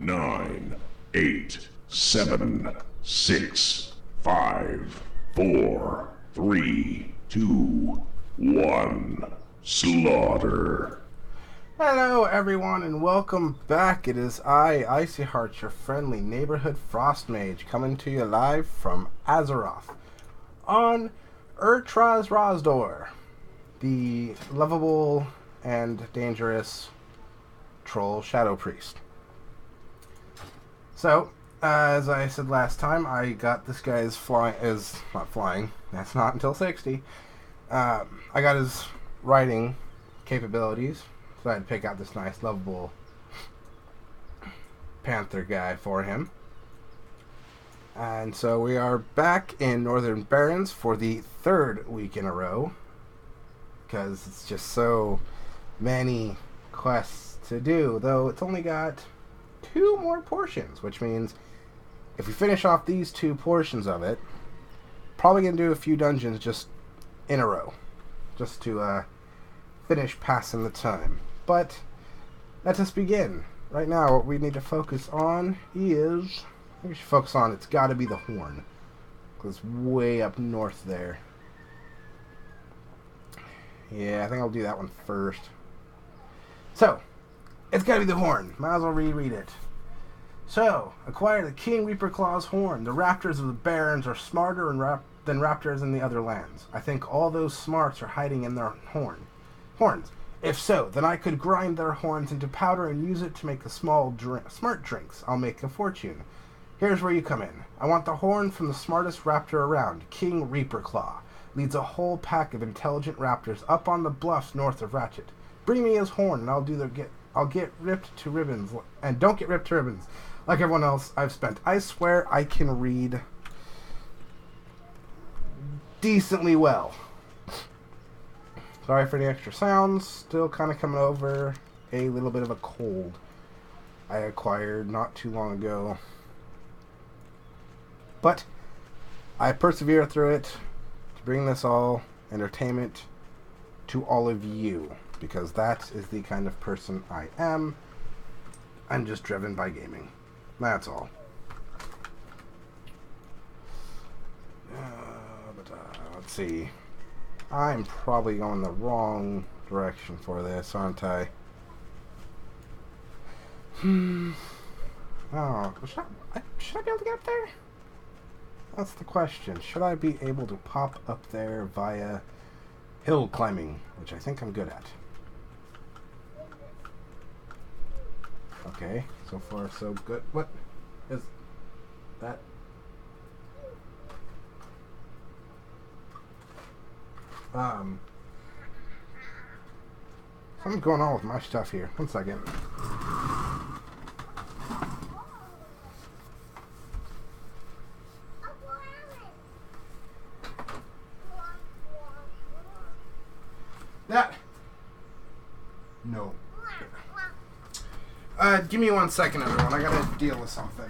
9, 8, 7, 6, 5, 4, 3, 2, 1. Slaughter. Hello everyone and welcome back. It is I, Icy Heart, your friendly neighborhood frost mage, coming to you live from Azeroth on Urtraz Rozdor, the lovable and dangerous troll shadow priest. So, as I said last time, I got this guy's not flying, that's not until 60. I got his riding capabilities, so I had to pick out this nice, lovable panther guy for him. And so we are back in Northern Barrens for the third week in a row, because it's just so many quests to do, though it's only got 2 more portions, which means if we finish off these 2 portions of it, probably going to do a few dungeons just in a row, just to finish passing the time. But let us begin. Right now, what we need to focus on is, we should focus on, it's got to be the horn, because it's way up north there. Yeah, I think I'll do that one first. So, it's got to be the horn. Might as well reread it. So, acquire the King Reaper Claw's horn. The raptors of the Barrens are smarter than raptors in the other lands. I think all those smarts are hiding in their horns. If so, then I could grind their horns into powder and use it to make the smart drinks. I'll make a fortune. Here's where you come in. I want the horn from the smartest raptor around, King Reaper Claw. Leads a whole pack of intelligent raptors up on the bluffs north of Ratchet. Bring me his horn, and I'll get ripped to ribbons. And don't get ripped to ribbons like everyone else I've spent. I swear I can read decently well. Sorry for the extra sounds. Still kind of coming over a little bit of a cold I acquired not too long ago. But I persevere through it to bring this all entertainment to all of you, because that is the kind of person I am. I'm just driven by gaming. That's all. Let's see. I'm probably going the wrong direction for this, aren't I? Oh, should I be able to get up there? That's the question. Should I be able to pop up there via hill climbing, which I think I'm good at. Okay, so far so good. What is that? Something's going on with my stuff here. 1 second. That. No. Give me 1 second, everyone. I gotta deal with something.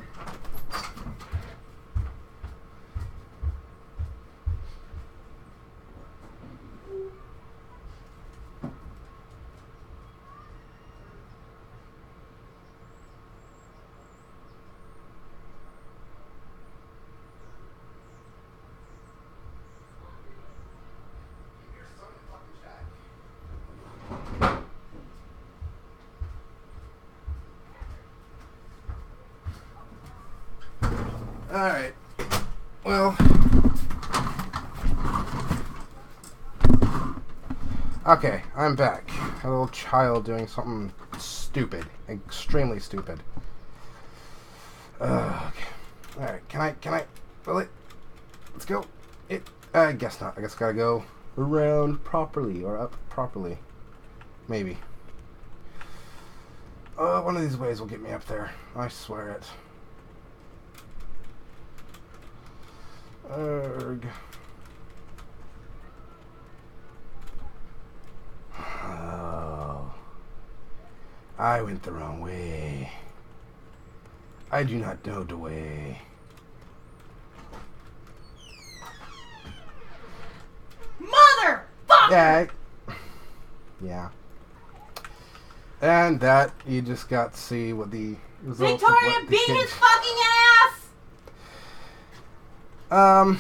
Alright. Well. Okay, I'm back. A little child doing something stupid. Extremely stupid. Okay. Alright, can I? Really? Let's go. I guess not. I guess I gotta go around properly, or up properly. Maybe. One of these ways will get me up there. I swear it. Erg. Oh. I went the wrong way. I do not know the way. Motherfucker! Yeah. And that, you just got to see what the Victoria beat his fucking ass!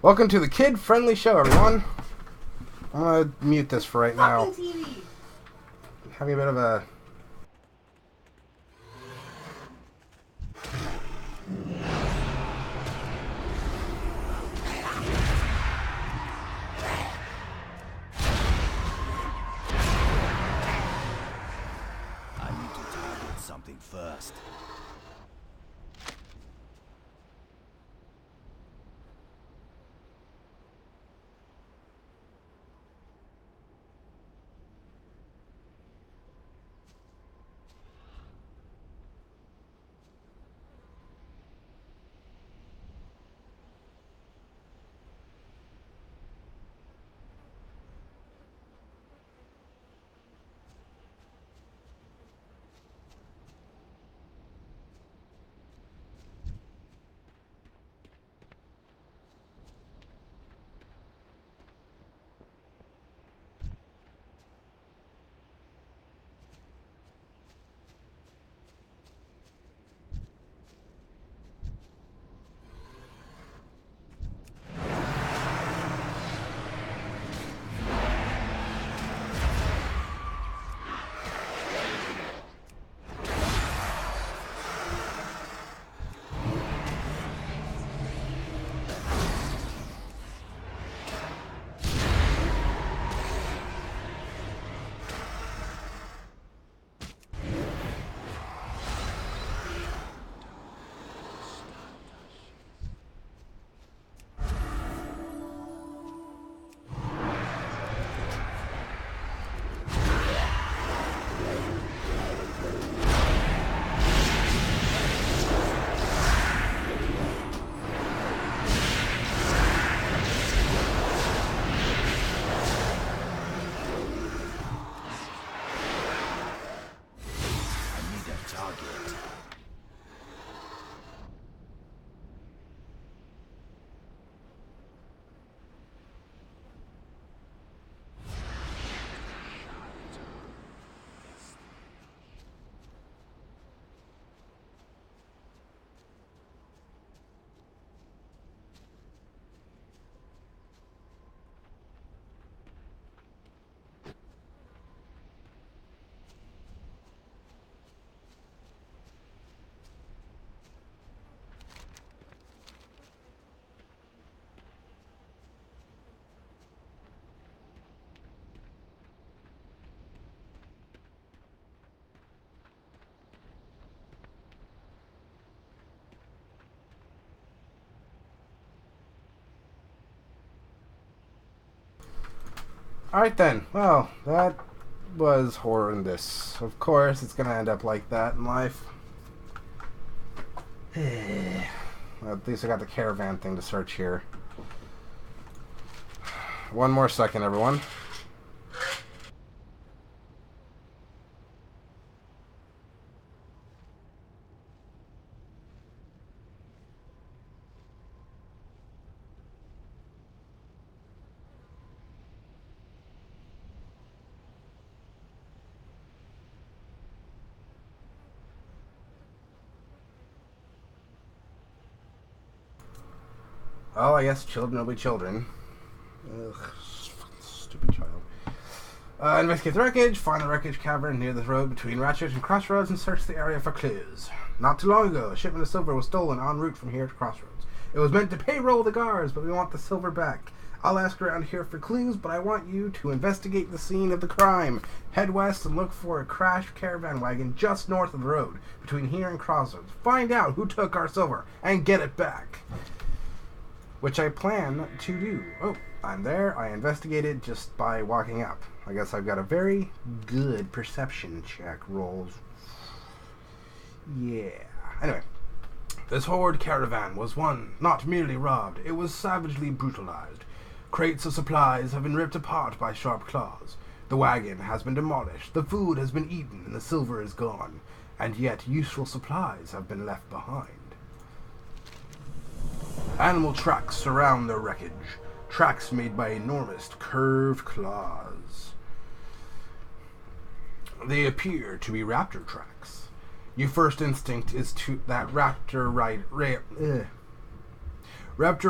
Welcome to the kid-friendly show, everyone. I'm gonna mute this for right now. Fucking TV. Having a bit of a... I need to target something first. Alright then. Well, that was horrendous. Of course, it's gonna end up like that in life. Well, at least I got the caravan thing to search here. One more second, everyone. Well, I guess children will be children. Ugh, stupid child. Investigate the wreckage, find the wreckage cavern near the road between Ratchet and Crossroads, and search the area for clues. Not too long ago, a shipment of silver was stolen en route from here to Crossroads. It was meant to payroll the guards, but we want the silver back. I'll ask around here for clues, but I want you to investigate the scene of the crime. Head west and look for a crashed caravan wagon just north of the road, between here and Crossroads. Find out who took our silver, and get it back. Which I plan to do. Oh, I'm there. I investigated just by walking up. I guess I've got a very good perception check rolls. Yeah. Anyway, this horde caravan was one not merely robbed, it was savagely brutalized. Crates of supplies have been ripped apart by sharp claws. The wagon has been demolished, the food has been eaten, and the silver is gone. And yet useful supplies have been left behind. Animal tracks surround the wreckage. Tracks made by enormous curved claws. They appear to be raptor tracks. Your first instinct is that raptor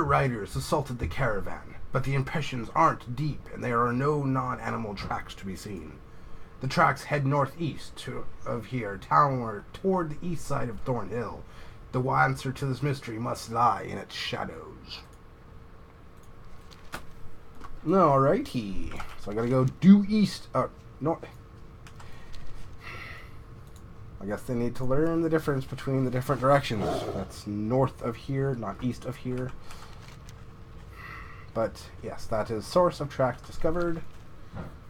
riders assaulted the caravan, but the impressions aren't deep and there are no non-animal tracks to be seen. The tracks head northeast of here, downward toward the east side of Thornhill. The answer to this mystery must lie in its shadows. Alrighty. So I gotta go due east. North. I guess they need to learn the difference between the different directions. That's north of here, not east of here. But yes, that is source of tracks discovered.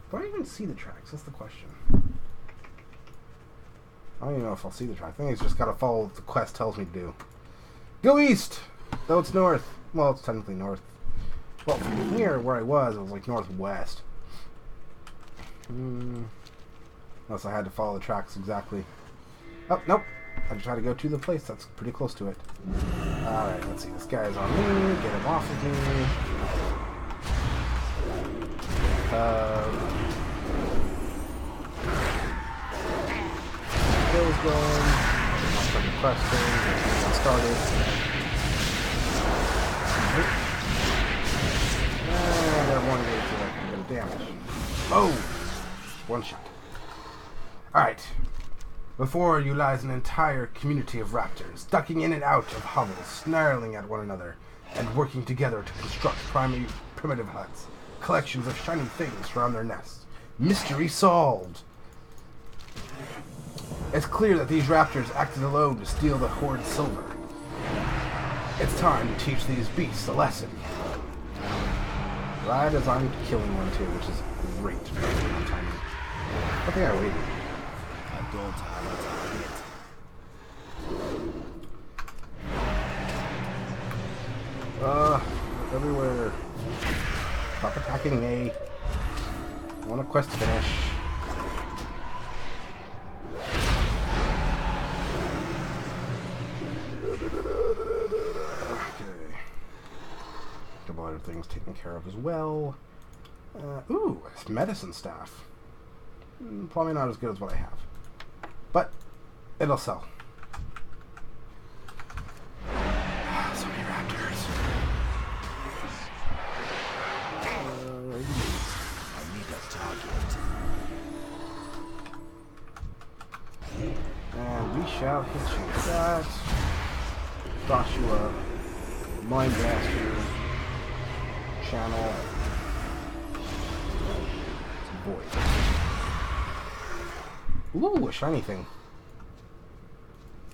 Do I even see the tracks? That's the question. I don't even know if I'll see the tracks. I think it's just gotta follow what the quest tells me to do. Go east! Though it's north. Well, it's technically north. Well, from here, where I was, it was like northwest. Unless I had to follow the tracks exactly. Oh, nope. I just had to go to the place that's pretty close to it. Alright, let's see. This guy's on me. Get him off of me. Kills going. Not for the questions. Get started. And I want to get to a bit of damage. Oh! One shot. Alright. Before you lies an entire community of raptors, ducking in and out of hovels, snarling at one another, and working together to construct primitive huts. Collections of shiny things surround their nests. Mystery solved! It's clear that these raptors acted alone to steal the hoard's silver. It's time to teach these beasts a lesson. Right as I'm killing one too, which is great. I think I waited. I don't have a target. Everywhere. Stop attacking me. I want a quest to finish. Okay. Couple other things taken care of as well. Ooh, it's medicine staff. Probably not as good as what I have. But it'll sell. So many raptors. I need a target. And we shall hit you with that. Joshua, Mind Blaster, Channel, Void. Ooh, a shiny thing.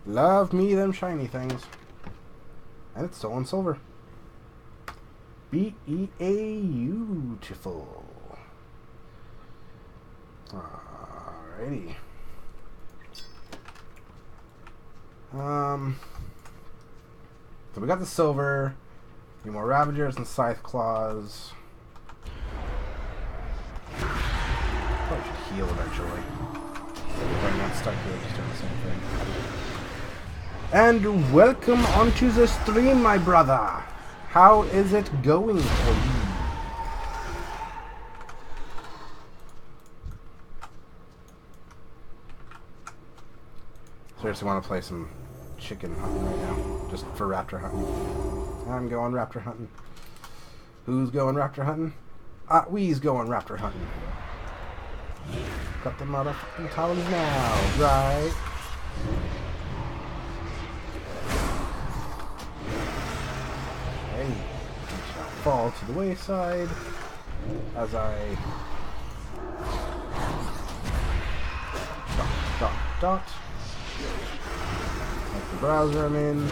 Love me them shiny things. And it's still on silver. Beautiful. Alrighty. So we got the silver. A few more Ravagers and Scythe Claws. Probably should heal eventually. I'm not stuck here, just doing the same thing. And welcome onto the stream, my brother. How is it going for you? Seriously want to play some chicken hunting right now, just for raptor hunting. I'm going raptor hunting. Who's going raptor hunting? We's going raptor hunting. Got the motherfucking talons now, right? Hey, we shall fall to the wayside as I dot. Like the browser I'm in.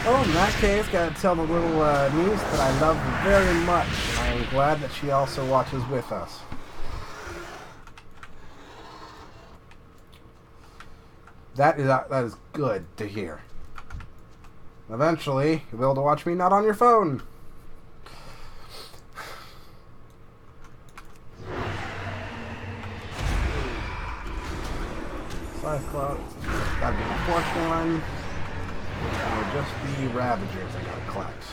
Oh, in that case, gotta tell the little niece that I love her very much. And I'm glad that she also watches with us. That is good to hear. Eventually, you'll be able to watch me not on your phone. Cyclops. Gotta be the fourth one. It'll just be Ravagers I gotta collect.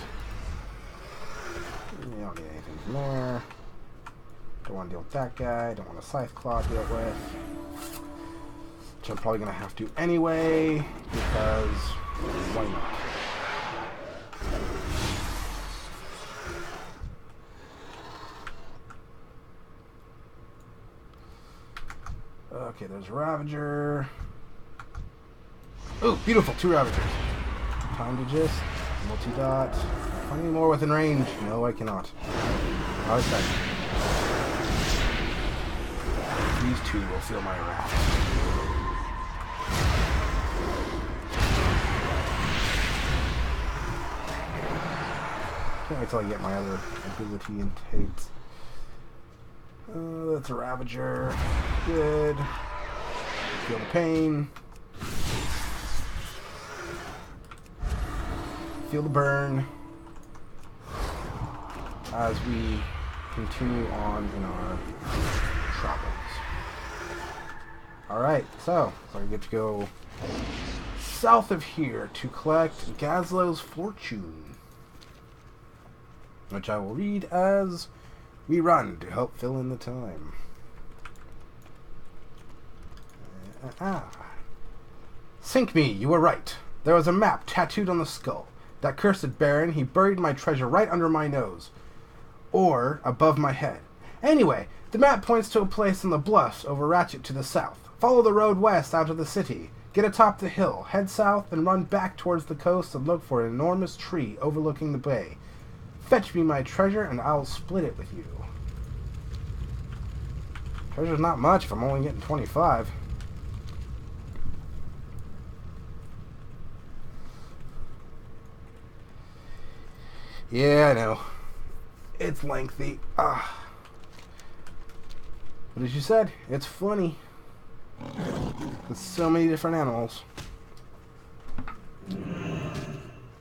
You don't need anything from there. Don't want to deal with that guy. Don't want a Scythe Claw to deal with. Which I'm probably going to have to anyway, because why not? Okay, there's a Ravager. Oh, beautiful, 2 Ravagers. Time to just multi-dot. Find any more within range? No, I cannot. Okay. These 2 will feel my wrath. Can't wait till I get my other ability in Tate. That's a Ravager. Good. Feel the pain. Feel the burn. As we continue on in our travels. Alright, so I get to go south of here to collect Gazlo's Fortune, which I will read as we run to help fill in the time. Sink me, you were right. There was a map tattooed on the skull. That cursed Baron, he buried my treasure right under my nose. Or above my head. Anyway, the map points to a place on the bluffs over Ratchet to the south. Follow the road west out of the city. Get atop the hill, head south, and run back towards the coast and look for an enormous tree overlooking the bay. Fetch me my treasure and I'll split it with you. Treasure's not much if I'm only getting 25. Yeah, I know. It's lengthy. But as you said, it's funny. There's so many different animals.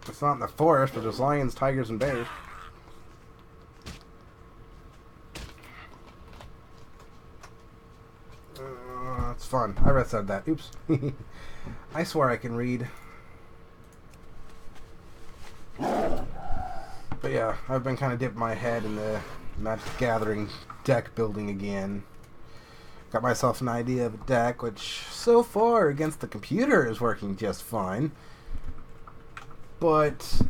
It's not in the forest, but there's lions, tigers, and bears. It's fun. I read said that. Oops. I swear I can read. But yeah, I've been kind of dipping my head in the Magic the Gathering deck building again. Got myself an idea of a deck, which so far against the computer is working just fine. But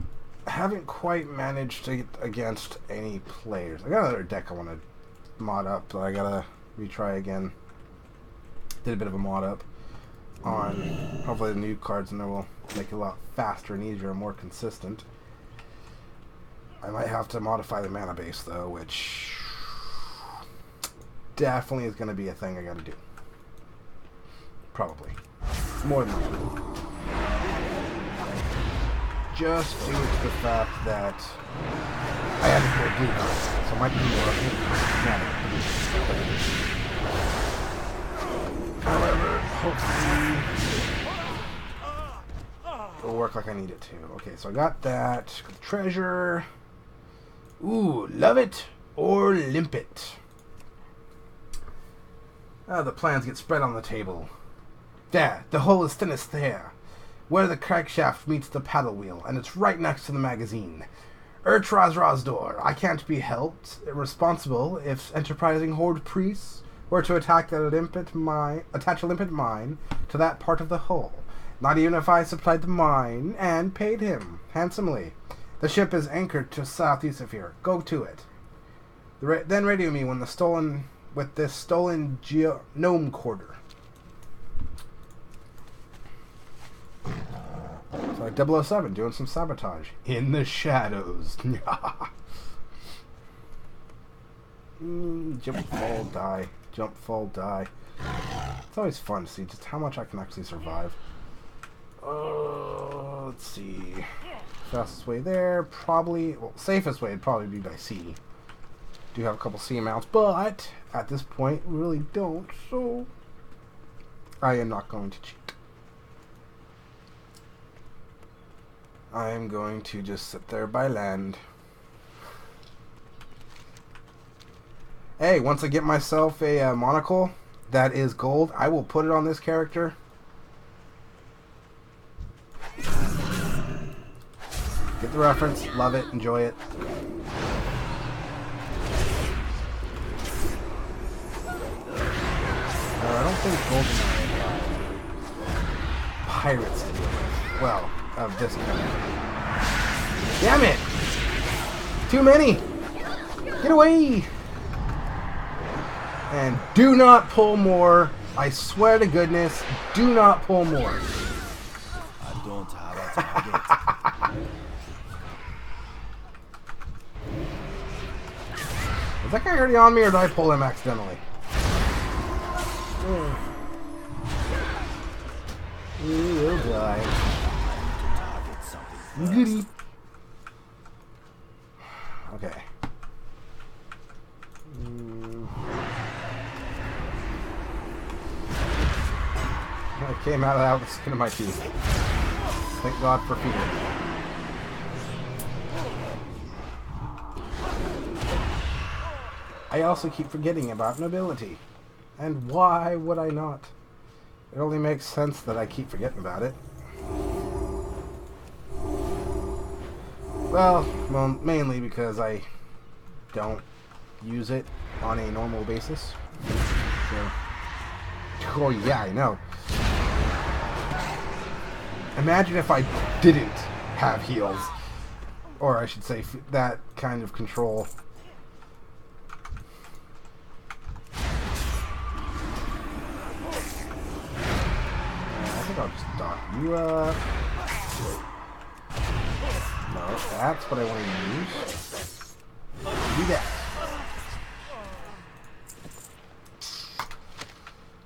haven't quite managed to get against any players. I got another deck I want to mod up, but I gotta retry again. Did a bit of a mod up on hopefully the new cards in there will make it a lot faster and easier and more consistent. I might have to modify the mana base though, which definitely is going to be a thing I got to do. Probably. More than likely. Just due to the fact that I had to play blue cards, so it might be more mana. However, hopefully it'll work like I need it to. Okay, so I got that. Got the treasure. Ooh, love it or limp it. The plans get spread on the table. There, the hole is thinnest there, where the crankshaft meets the paddle wheel, and it's right next to the magazine. Urtraz door. I can't be held responsible if enterprising horde priests were to attach a limpet mine to that part of the hull. Not even if I supplied the mine and paid him handsomely. The ship is anchored to southeast of here. Go to it. Then radio me when this stolen gnome quarter. So like 007 doing some sabotage in the shadows. Jump, fall, die. Jump, fall, die. It's always fun to see just how much I can actually survive. Let's see. Fastest way there, probably, well, safest way would probably be by sea. Do have a couple sea mounts, but at this point, we really don't, so I am not going to cheat. I am going to just sit there by land. Hey, once I get myself a monocle that is gold, I will put it on this character. Get the reference, love it, enjoy it. think GoldenEye pirates to deal with. Well, of this kind. Damn it! Too many! Get away! And do not pull more. I swear to goodness, do not pull more. I don't have a target. Is that guy already on me, or did I pull him accidentally? You will die. Target something. Goody. Okay. I came out of that with the skin of my teeth. Thank God for fear. I also keep forgetting about nobility. And why would I not? It only makes sense that I keep forgetting about it. Well, mainly because I don't use it on a normal basis. So, oh yeah, I know. Imagine if I didn't have heals. Or I should say that kind of control. I think I'll just dock you up. No, that's what I want to use. Do that.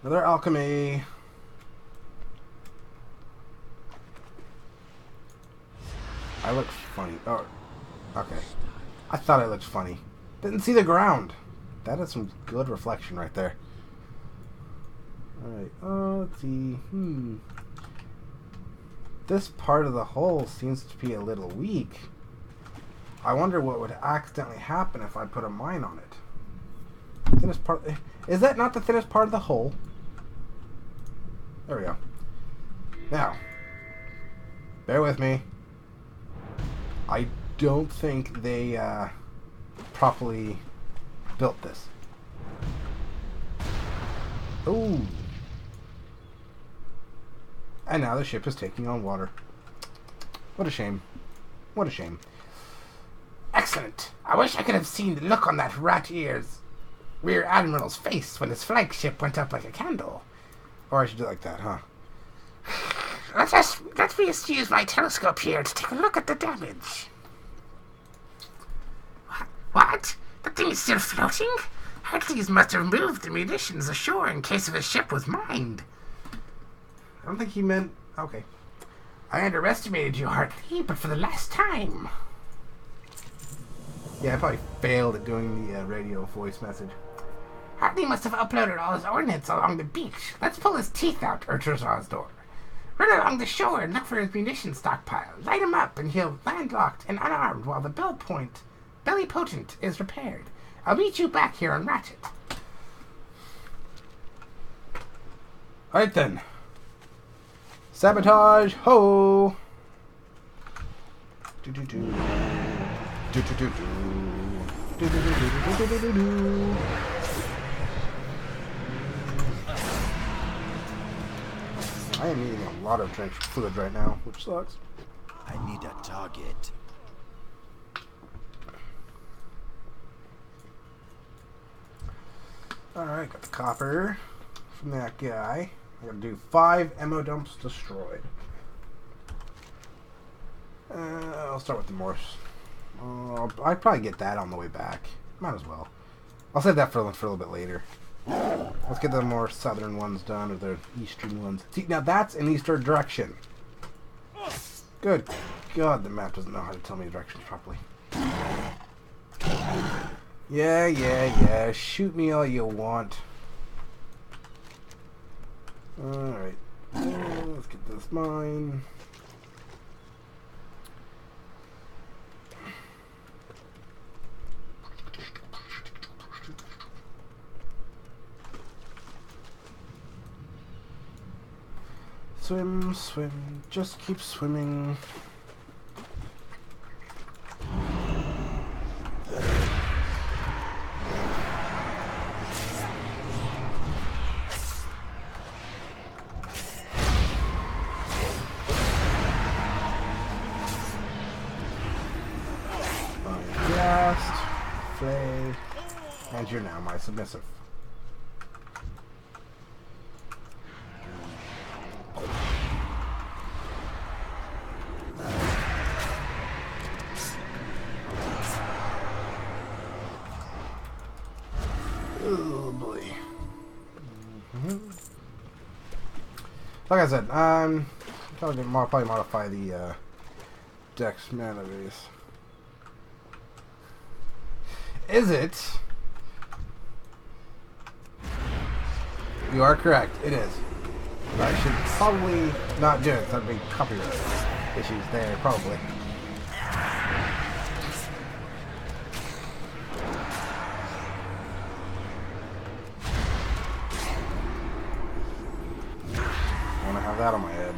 Another alchemy. I look funny. Oh, okay. I thought I looked funny. Didn't see the ground. That is some good reflection right there. Alright, let's see. This part of the hole seems to be a little weak. I wonder what would accidentally happen if I put a mine on it. Thinnest part. Is that not the thinnest part of the hole? There we go. Now, bear with me. I don't think they properly built this. Ooh. And now the ship is taking on water. What a shame. What a shame. Excellent. I wish I could have seen the look on that rear admiral's face when his flagship went up like a candle. Or I should do it like that, huh? Let me just use my telescope here to take a look at the damage. What? The thing is still floating? Hercules must have moved the munitions ashore in case if his ship was mined. I don't think he meant... Okay. I underestimated you, Hartley, but for the last time. Yeah, I probably failed at doing the radio voice message. Hartley must have uploaded all his ordnance along the beach. Let's pull his teeth out, Rosdor. Run along the shore and look for his munition stockpile. Light him up, and he'll landlocked and unarmed while the belly potent is repaired. I'll meet you back here on Ratchet. Alright then. Sabotage, ho! Do-do-do. Do-do-do-do. Do-do-do-do-do-do-do-do. I am eating a lot of drenched fluid right now, which sucks. I need a target. Alright, got the copper from that guy. I'm going to do 5 ammo dumps destroyed. I'll start with the Morse. I'd probably get that on the way back. Might as well. I'll save that for a little bit later. Let's get the more southern ones done, or the eastern ones. See, now that's an eastern direction. Good God, the map doesn't know how to tell me directions properly. Yeah. Shoot me all you want. Alright. Let's get this mine. Swim, swim, just keep swimming. you're now my submissive. Oh boy. Like I said, probably modify the Dex mana base. Is it? You are correct. It is. But I should probably not do it. That'd be copyright issues there, probably. I want to have that on my head.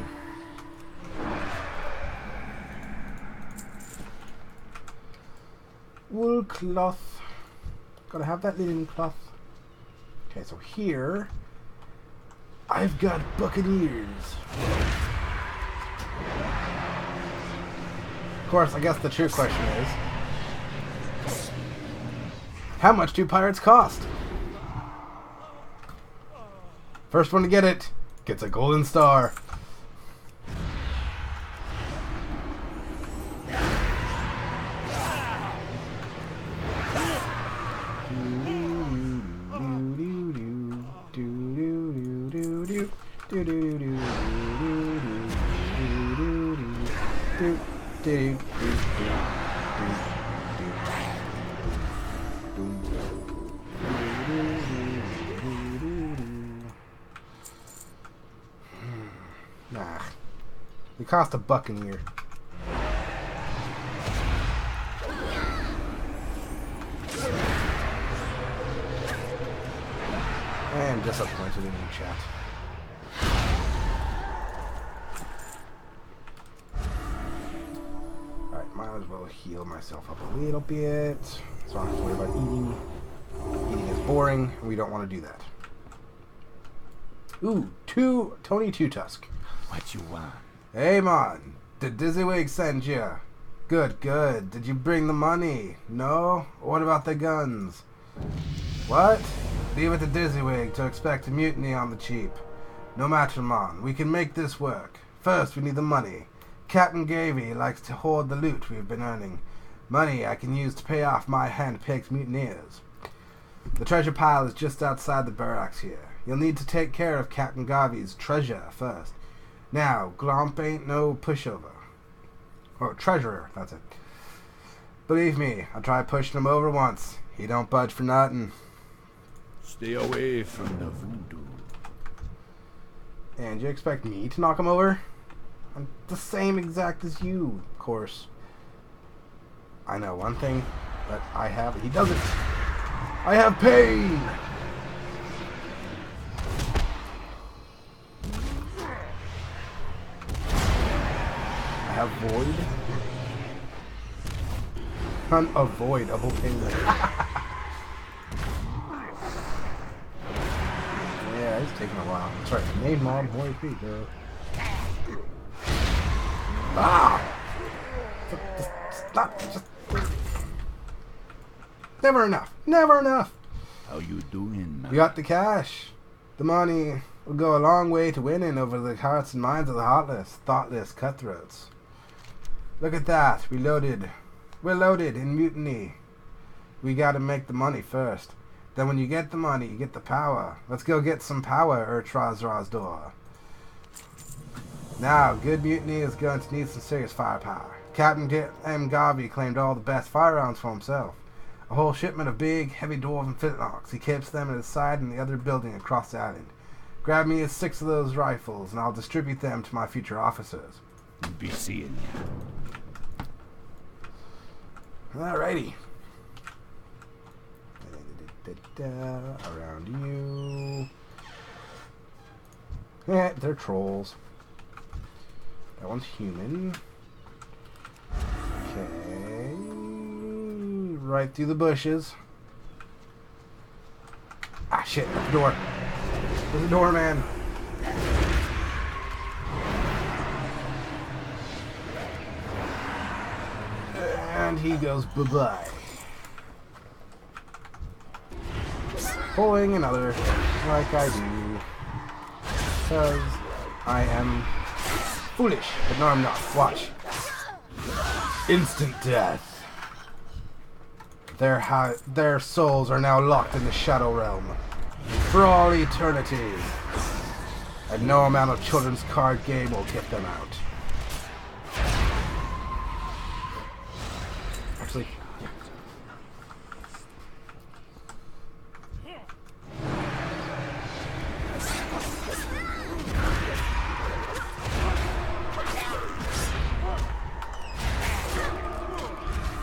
Wool cloth. Gotta have that linen cloth. Okay, so here I've got buccaneers. Of course, I guess the true question is, how much do pirates cost? First one to get it gets a golden star. Nah, they cost a buccaneer. I am disappointed in you, chat. Alright, might as well heal myself up a little bit. So I don't have to worry about eating. Eating is boring, and we don't want to do that. Ooh, Tony Two Tusk. What you want? Hey, man. Did Dizzywig send you? Good, good. Did you bring the money? No? What about the guns? What? Leave it to Dizzywig to expect a mutiny on the cheap. No matter, man. We can make this work. First, we need the money. Captain Gavy likes to hoard the loot we've been earning. Money I can use to pay off my hand-picked mutineers. The treasure pile is just outside the barracks here. You'll need to take care of Captain Gavy's treasure first. Now, Glomp ain't no pushover. Or treasurer, that's it. Believe me, I tried pushing him over once. He don't budge for nothing. Stay away from the voodoo. And you expect me to knock him over? I'm the same exact as you, of course. I know one thing that I have, he doesn't. I have pain! I have void. Unavoidable pain. Yeah, it's taking a while. That's right. Name mob, boy, Peter. Ah! Stop. Just... Never enough. Never enough. How you doing, man? We got the cash. The money will go a long way to winning over the hearts and minds of the thoughtless cutthroats. Look at that. We're loaded in mutiny. We gotta make the money first. Then when you get the money, you get the power. Let's go get some power, Urtrazrazdor. Now, good mutiny is going to need some serious firepower. Captain M. Garvey claimed all the best firearms for himself. A whole shipment of big, heavy dwarven flintlocks. He keeps them at his side in the other building across the island. Grab me 6 of those rifles, and I'll distribute them to my future officers. Be seeing ya. Alrighty. Around you. Yeah, they're trolls. That one's human. Okay. Right through the bushes. Ah, shit. At the door. There's a door, man. And he goes bye-bye. pulling another, like I do. Because I am foolish. But no, I'm not. Watch. Instant death. Their souls are now locked in the Shadow Realm. For all eternity. And no amount of children's card game will get them out. Actually,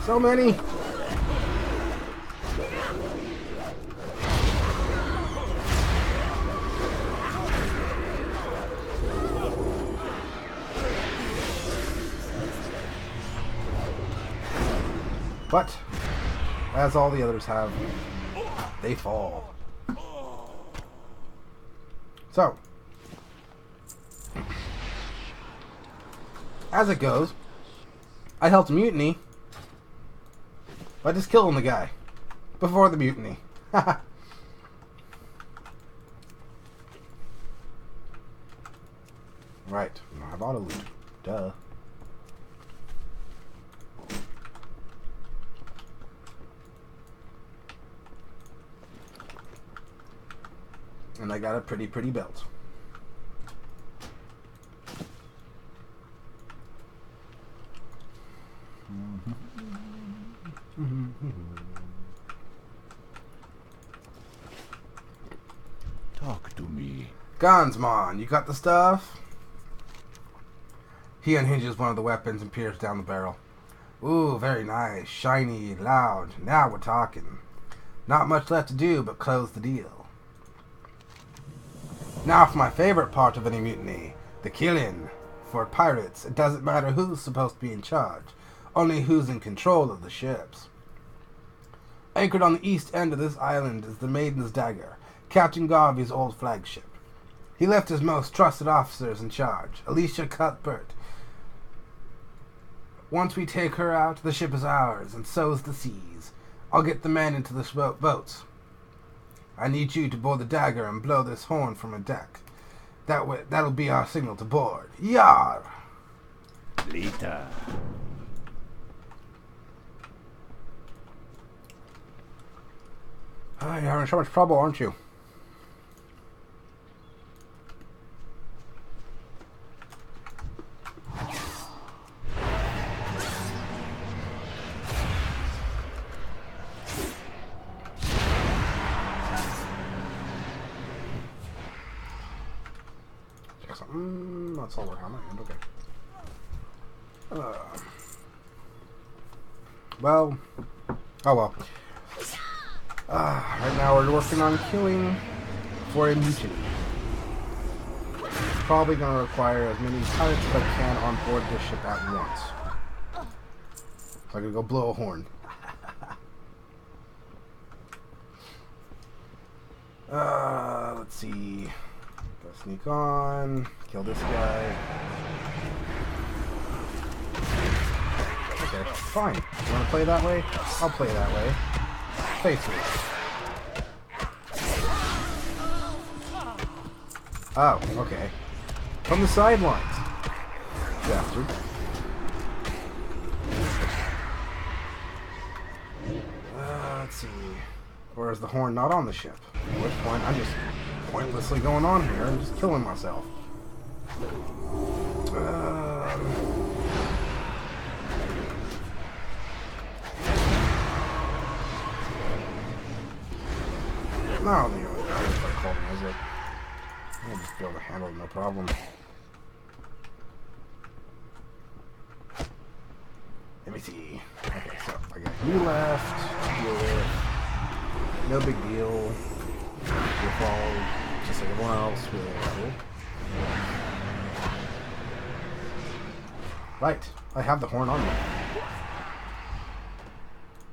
so many. But, as all the others have, they fall. So, as it goes, I helped mutiny by just killing the guy before the mutiny. Right, I have auto loot. Duh. And I got a pretty belt. Talk to me. Gansmon, you got the stuff? He unhinges one of the weapons and peers down the barrel. Ooh, very nice. Shiny, loud. Now we're talking. Not much left to do but close the deal. Now for my favorite part of any mutiny, the killing. For pirates, it doesn't matter who's supposed to be in charge, only who's in control of the ships. Anchored on the east end of this island is the Maiden's Dagger, Captain Garvey's old flagship. He left his most trusted officers in charge, Alicia Cuthbert. Once we take her out, the ship is ours, and so is the seas. I'll get the men into the boats. I need you to board the Dagger and blow this horn from a deck. That'll be our signal to board. Yar! Later. You're having so much trouble, aren't you? That's all work on my end, okay. Well. Oh well. Right now we're working on killing for a mutiny. Probably going to require as many pirates as I can on board this ship at once. So I'm going to go blow a horn. Let's see. Go sneak on. Kill this guy. Okay, fine. You want to play that way? I'll play that way. Face me. Oh, okay. From the sidelines. Bastard. Let's see. Or is the horn not on the ship? At which point I'm just pointlessly going on here and just killing myself. No, the only problem is it. I'll just be able to handle it, no problem. Let me see. Okay, so I got you left to deal with. No big deal. You'll fall just like everyone else will. Right, I have the horn on me.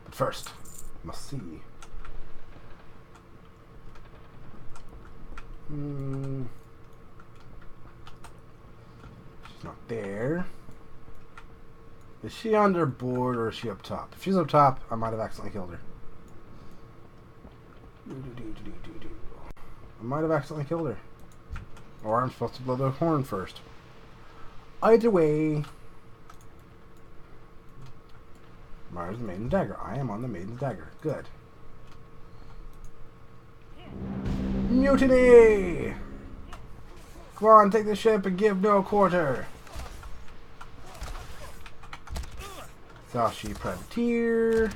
But first, must see. She's not there. Is she underboard or is she up top? If she's up top, I might have accidentally killed her. I might have accidentally killed her. Or I'm supposed to blow the horn first. Either way. Mars the Maiden's Dagger. I am on the Maiden's Dagger. Good. Mutiny! Come on, take the ship and give no quarter. Sashi Privateer.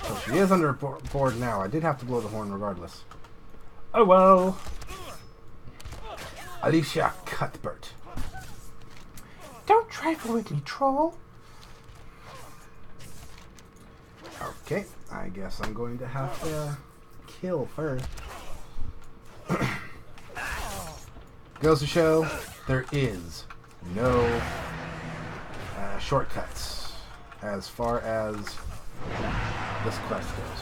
So she is under board now. I did have to blow the horn regardless. Oh well. Alicia Cuthbert. Don't trifle with me, troll. Okay, I guess I'm going to have to kill first. Goes to show there is no shortcuts as far as this quest goes.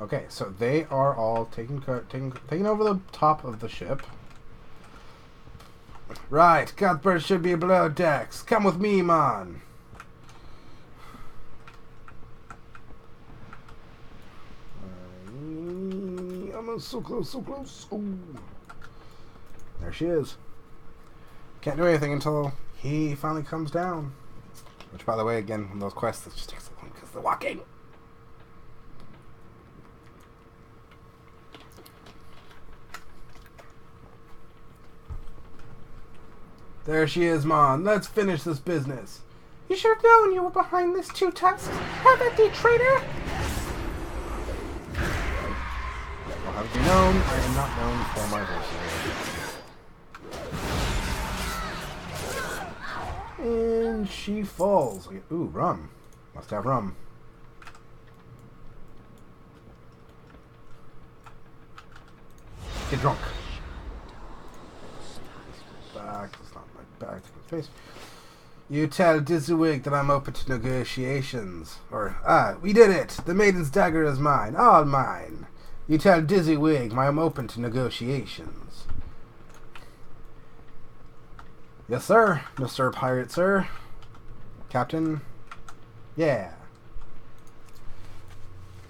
Okay, so they are all taking over the top of the ship. Right, Cuthbert should be below decks. Come with me, man. I'm so close, so close. Ooh. There she is. Can't do anything until he finally comes down. Which, by the way, again, on those quests, it just takes so long because they're walking. There she is, Mon. Let's finish this business. You should have known you were behind this, Two Tusks. Have at thee, traitor! Well, have you known? I am not known for my horses. And she falls. Ooh, rum. Must have rum. Get drunk. Back. It's not my back to my face. You tell Dizzywig that I'm open to negotiations. We did it! The Maiden's Dagger is mine. All mine. You tell Dizzywig I'm open to negotiations. Yes, sir. Mr. Pirate, sir. Captain. Yeah.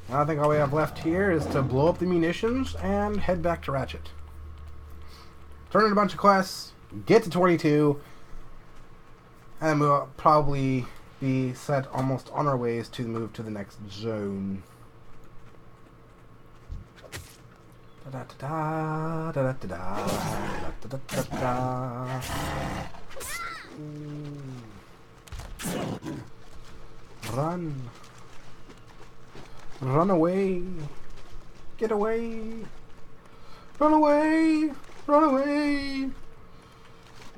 I think all we have left here is to blow up the munitions and head back to Ratchet. Turn in a bunch of quests, get to 22, and we'll probably be set almost on our ways to move to the next zone. Da da da da da da da da da. Run. Run away. Get away. Run away. Run away.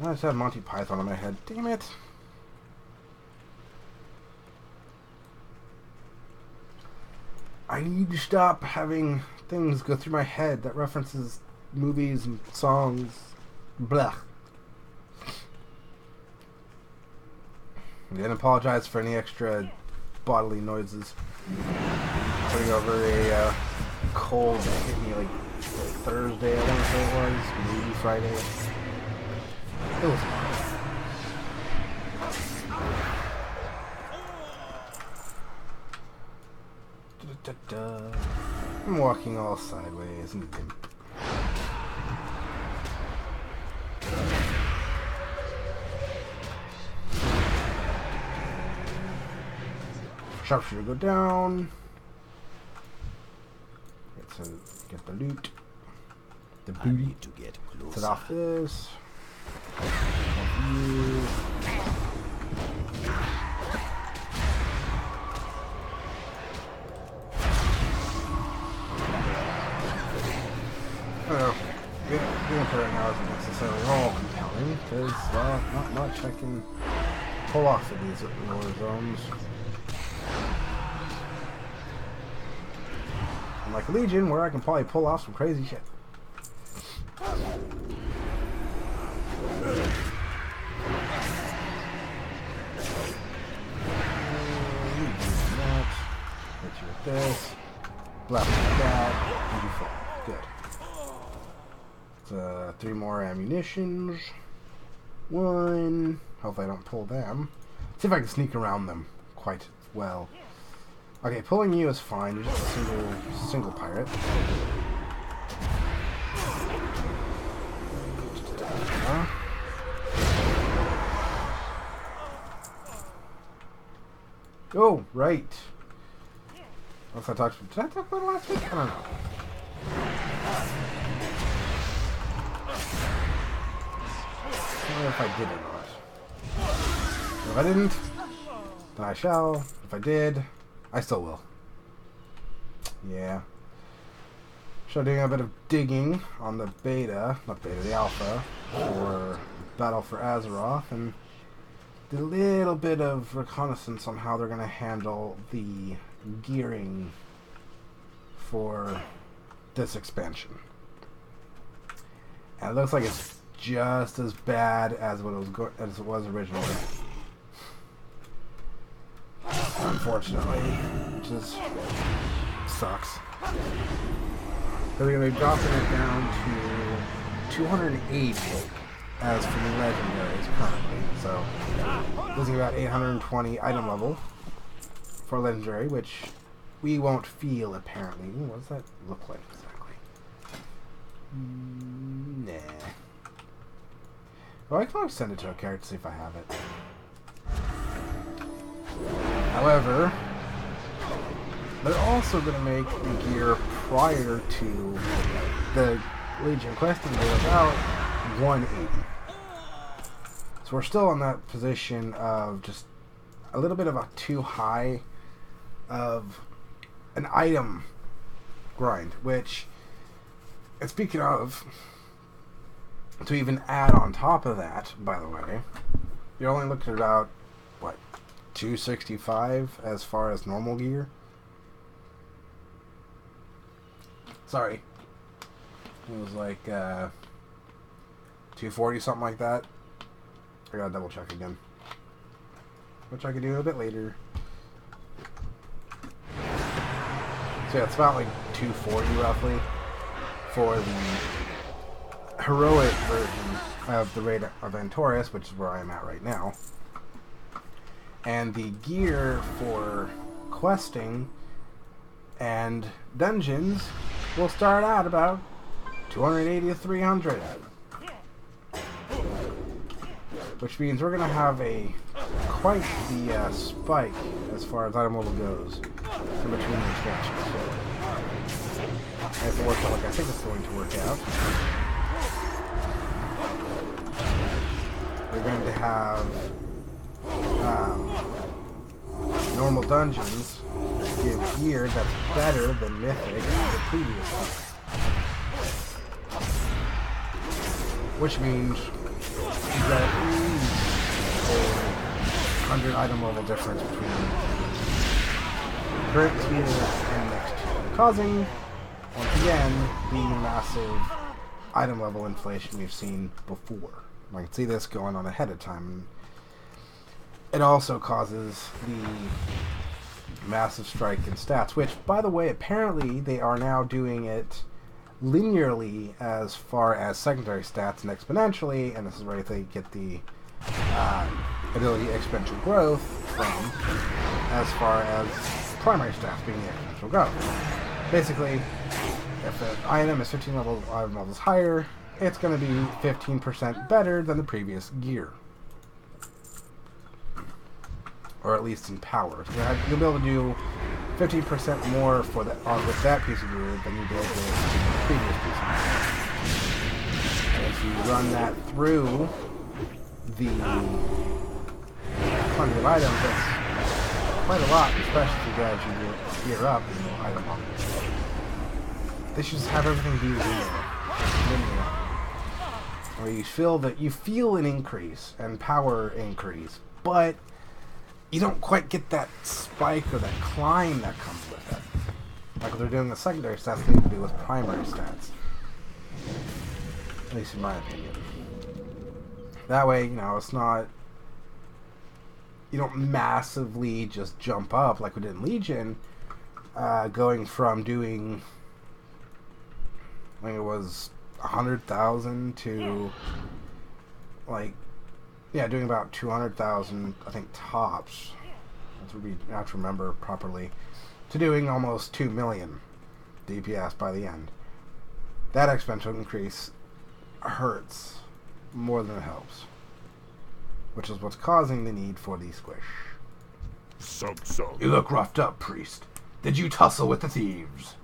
I just had Monty Python in my head. Damn it. I need to stop having things go through my head that references movies and songs. Blah. And apologize for any extra bodily noises. Putting over a cold that hit me like Thursday, I want to say it was. Maybe Friday. It was I'm walking all sideways and limp. Sharpshooter go down. Get the loot. The booty. I need to get closer. Set off this. Off you. I don't know. Gameplay right now isn't necessarily all compelling because not much I can pull off of these lower zones. Like Legion, where I can probably pull off some crazy shit. Hit you with this. Blast with that. And you fall. Good. 3 more ammunitions. 1, Hopefully I don't pull them. See if I can sneak around them quite well. Okay, pulling you is fine. You're just a single pirate. Oh, right. Did I talk about it last week? I don't know. I don't know if I did or not. If I didn't, then I shall. If I did, I still will. Yeah. So doing a bit of digging on the beta, not beta, the alpha, for Battle for Azeroth, and did a little bit of reconnaissance on how they're going to handle the gearing for this expansion. And it looks like it's just as bad as what it was originally. Unfortunately, which is sucks. So they're going to be dropping it down to 280 as for the legendaries currently. So losing about 820 item level for legendary, which we won't feel apparently. What does that look like exactly? Nah. Well, I can always send it to a character to see if I have it. However, they're also going to make the gear prior to the Legion questing gear about 180. So we're still in that position of just a little bit of a too high of an item grind, which, and speaking of, to even add on top of that, by the way, you're only looking at about, what, 265 as far as normal gear? Sorry. It was like 240, something like that. I gotta double check again. Which I can do a bit later. So yeah, it's about like 240 roughly for the heroic version of the Raid of Antorius, which is where I am at right now. And the gear for questing and dungeons will start out about 280 to 300. Which means we're going to have quite the spike as far as item level goes in between the expansions. If it works out like I think it's going to work out, we're going to have normal dungeons give gear that's better than Mythic and the previous one. Which means you got at least a 100 item level difference between current tier and next tier, causing, once again, the massive item level inflation we've seen before. I can see this going on ahead of time. It also causes the massive strike in stats, which, by the way, apparently they are now doing it linearly as far as secondary stats and exponentially, and this is where they get the ability exponential growth from as far as primary stats being the exponential growth. Basically, if an item is 15 item levels higher, it's going to be 15% better than the previous gear. Or at least in power. So you'll be able to do 15% more for the, with that piece of gear than you did with the previous piece of gear. And if you run that through the 100 items, that's quite a lot, especially if you guys gear up in the item level. They should just have everything be linear. Where you feel an increase and power increase, but you don't quite get that spike or that climb that comes with it. Like what they're doing with secondary stats, they need to do with primary stats. At least in my opinion. That way, it's not... You don't massively just jump up like we did in Legion, going from doing... I think it was 100,000 to... like Yeah, doing about 200,000, I think, tops. That's what we have to remember properly. To doing almost 2 million DPS by the end. That exponential increase hurts more than it helps. Which is what's causing the need for the squish. You look roughed up, priest. Did you tussle with the thieves?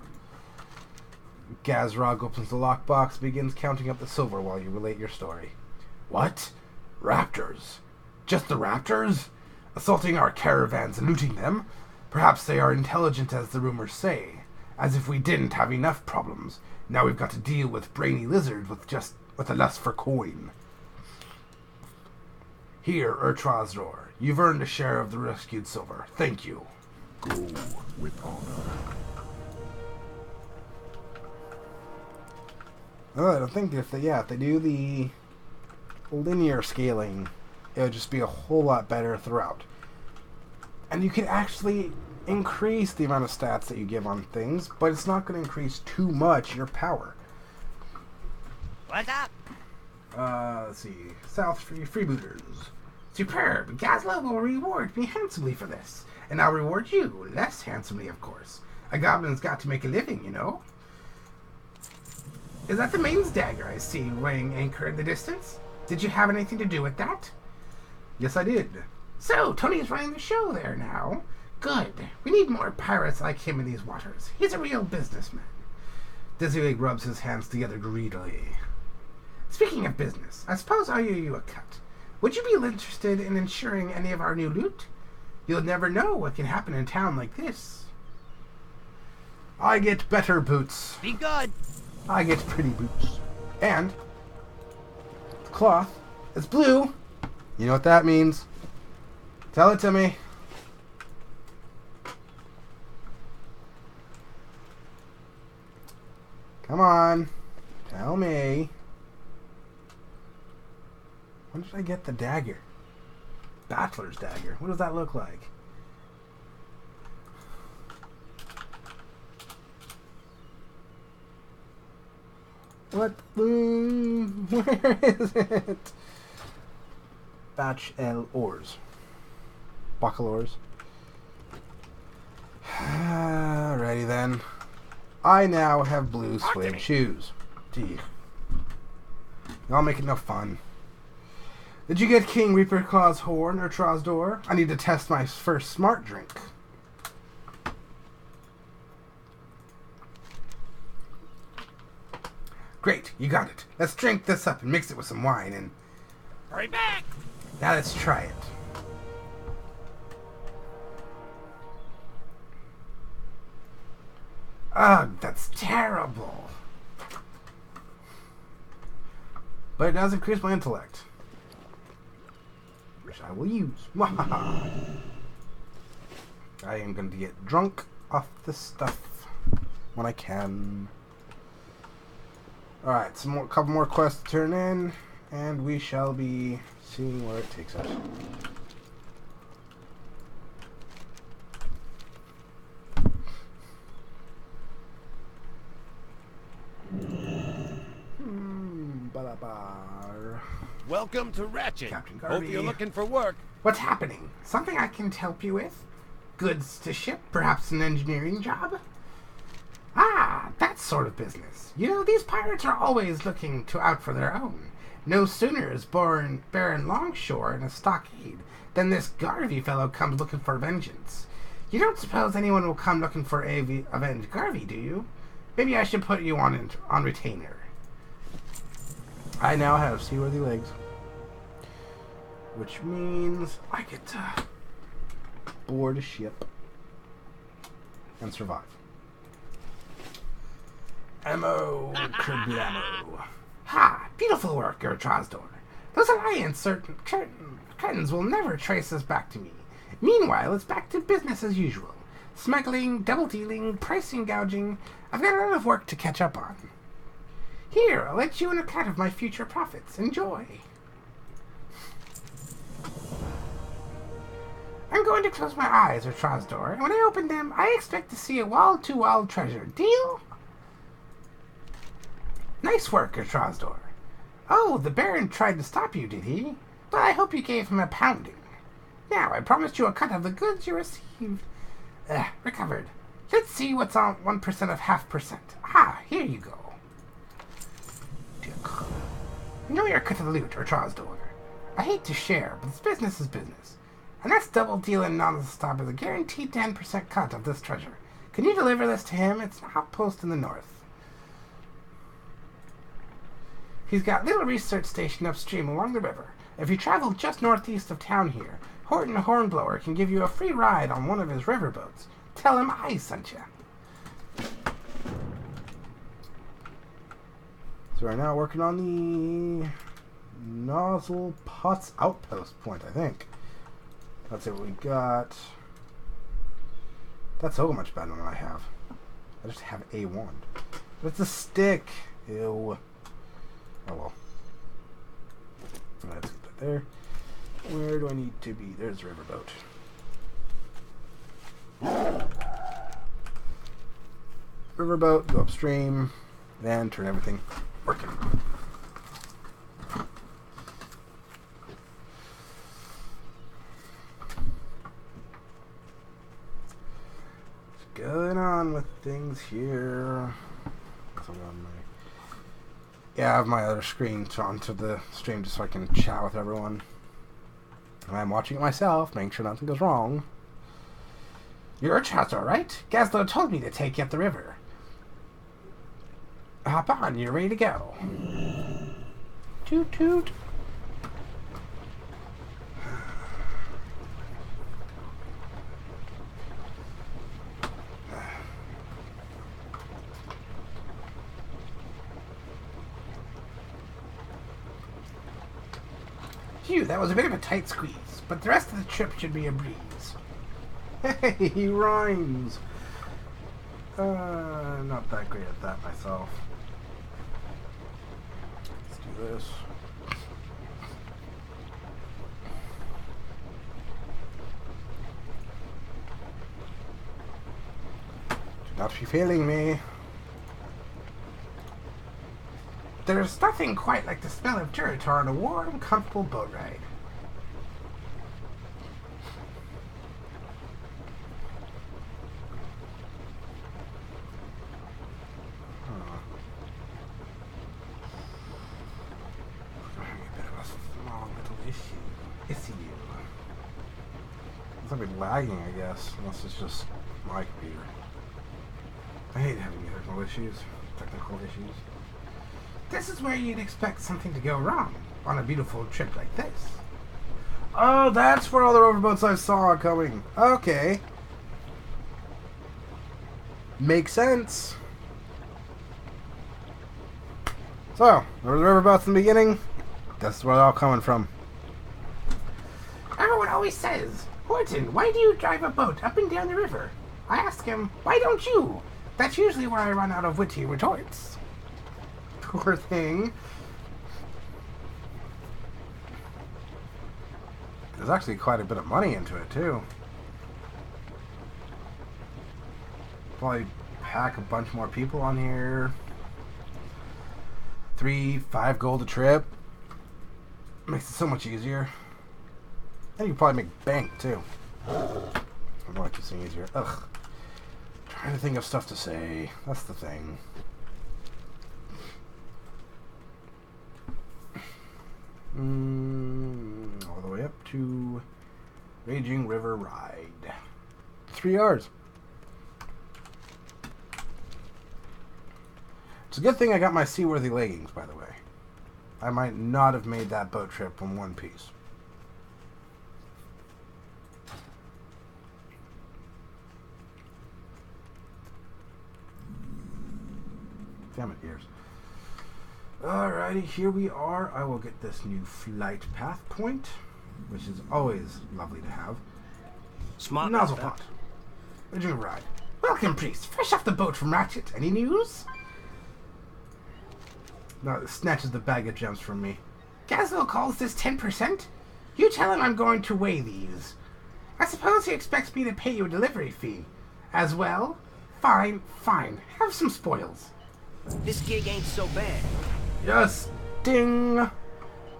Gazrog opens the lockbox and begins counting up the silver while you relate your story. What? Raptors? Just the raptors? Assaulting our caravans and looting them? Perhaps they are intelligent as the rumors say. As if we didn't have enough problems. Now we've got to deal with brainy lizards with a lust for coin. Here, Frostlord, you've earned a share of the rescued silver. Thank you. Go with honor. Oh, I think if they do the linear scaling, it would just be a whole lot better throughout. And you can actually increase the amount of stats that you give on things, but it's not going to increase too much your power. What's up? Let's see. South freebooters. Superb. Gazla will reward me handsomely for this. And I'll reward you less handsomely, of course. A goblin's got to make a living, you know. Is that the maid's dagger I see weighing anchor in the distance? Did you have anything to do with that? Yes, I did. So, Tony's running the show there now. Good. We need more pirates like him in these waters. He's a real businessman. Dizzyleg rubs his hands together greedily. Speaking of business, I suppose I'll owe you a cut. Would you be interested in insuring any of our new loot? You'll never know what can happen in a town like this. I get better boots. Be good. I get pretty boots. And the cloth is blue. You know what that means? Tell it to me. Come on. Tell me. When did I get the dagger? Bachelor's dagger. What does that look like? What? Where is it? Batch L ores. Baccalaureus. Alrighty then. I now have blue suede shoes. Gee. Y'all make it no fun. Did you get King Reaper Claw's horn or Frostlord? I need to test my first smart drink. Great, you got it. Let's drink this up and mix it with some wine and... Hurry back. Now let's try it. Ugh, that's terrible. But it does increase my intellect. Which I will use. I am going to get drunk off this stuff when I can. Alright, couple more quests to turn in, and we shall be seeing where it takes us. Welcome to Ratchet. Captain Hope Garvey. you're looking for work. What's happening? Something I can help you with? Goods to ship? Perhaps an engineering job? Ah, that sort of business. You know, these pirates are always looking to out for their own. No sooner is Baron Longshore in a stockade than this Garvey fellow comes looking for vengeance. You don't suppose anyone will come looking for avenge Garvey, do you? Maybe I should put you on retainer. I now have seaworthy legs, which means I get to board a ship and survive. Ammo, kerblamo. Ha! Beautiful work, Frostlord. Those Alliance curtains will never trace us back to me. Meanwhile, it's back to business as usual. Smuggling, double-dealing, pricing gouging. I've got a lot of work to catch up on. Here, I'll let you in a cut of my future profits. Enjoy. I'm going to close my eyes, Frostlord, and when I open them, I expect to see a wall-to-wall treasure. Deal? Nice work, Frostlord. Oh, the Baron tried to stop you, did he? Well, I hope you gave him a pounding. Now, I promised you a cut of the goods you received. Recovered. Let's see what's on 1% of 0.5%. Ah, here you go. You know your cut of the loot, or Trosdor. I hate to share, but this business is business. And that's double dealing non-stop is a guaranteed 10% cut of this treasure. Can you deliver this to him? It's an outpost in the north. He's got a little research station upstream along the river. If you travel just northeast of town here, Norhtern Hornblower can give you a free ride on one of his riverboats. Tell him I sent you. So we're now working on the Nozzle Pots Outpost point, I think. That's what we got. That's so much better than I have. I just have a wand. But it's a stick. Ew. Oh well. Let's get that there. Where do I need to be? There's the riverboat. Riverboat, go upstream, then turn everything working. What's going on with things here? Yeah, I have my other screen onto the stream just so I can chat with everyone. And I'm watching it myself, making sure nothing goes wrong. You're a Trosdor, right? Gazlo told me to take you up the river. Hop on, you're ready to go. Toot toot. Phew, that was a bit of a tight squeeze, but the rest of the trip should be a breeze. Hey, he rhymes. Not that great at that myself. Let's do this. Do not be failing me. There's nothing quite like the smell of Juratar on a warm, comfortable boat ride. It's not lagging, I guess, unless it's just my computer. I hate having technical issues. This is where you'd expect something to go wrong on a beautiful trip like this. Oh, that's where all the riverboats I saw are coming. Okay. Makes sense. So, there were the riverboats in the beginning. That's where they're all coming from. Everyone always says, Horton, why do you drive a boat up and down the river? I ask him, why don't you? That's usually where I run out of witty retorts. Poor thing. There's actually quite a bit of money into it, too. Probably pack a bunch more people on here. 3-5 gold a trip. Makes it so much easier. And you can probably make bank, too. I don't know what you're saying easier. Ugh. Trying to think of stuff to say. That's the thing. All the way up to Raging River Ride. 3 hours. It's a good thing I got my seaworthy leggings, by the way. I might not have made that boat trip in one piece. Damn it, ears. Alrighty, here we are. I will get this new flight path point, which is always lovely to have. Smart Nozzle like pot. Raging River Ride. Welcome, priest. Fresh off the boat from Ratchet. Any news? No, it snatches the bag of gems from me. Gazlo calls this 10%? You tell him I'm going to weigh these. I suppose he expects me to pay you a delivery fee. As well? Fine, fine. Have some spoils. This gig ain't so bad. Yes! Ding!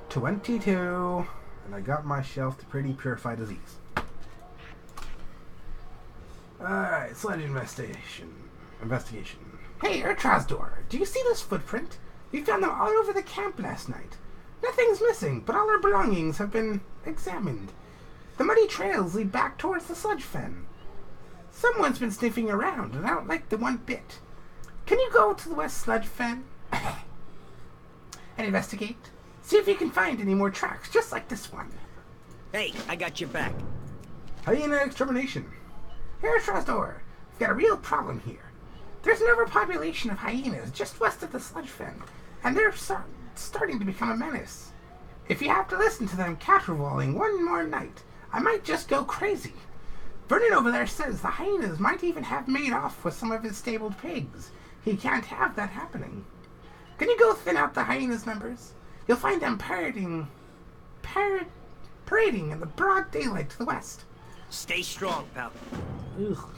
22. And I got my shelf to pretty purify disease. Alright, sledge investigation. Hey, Urtrasdor, do you see this footprint? We found them all over the camp last night. Nothing's missing, but all our belongings have been examined. The muddy trails lead back towards the sludge fen. Someone's been sniffing around, and I don't like the one bit. Can you go to the west sludge fen and investigate? See if you can find any more tracks, just like this one. Hey, I got your back. Hyena extermination. Here, Urtrasdor, we've got a real problem here. There's an overpopulation of hyenas just west of the sludge fen, and they're starting to become a menace. If you have to listen to them caterwauling one more night, I might just go crazy. Vernon over there says the hyenas might even have made off with some of his stabled pigs. He can't have that happening. Can you go thin out the hyenas' numbers? You'll find them parading in the broad daylight to the west. Stay strong, pal. Ugh.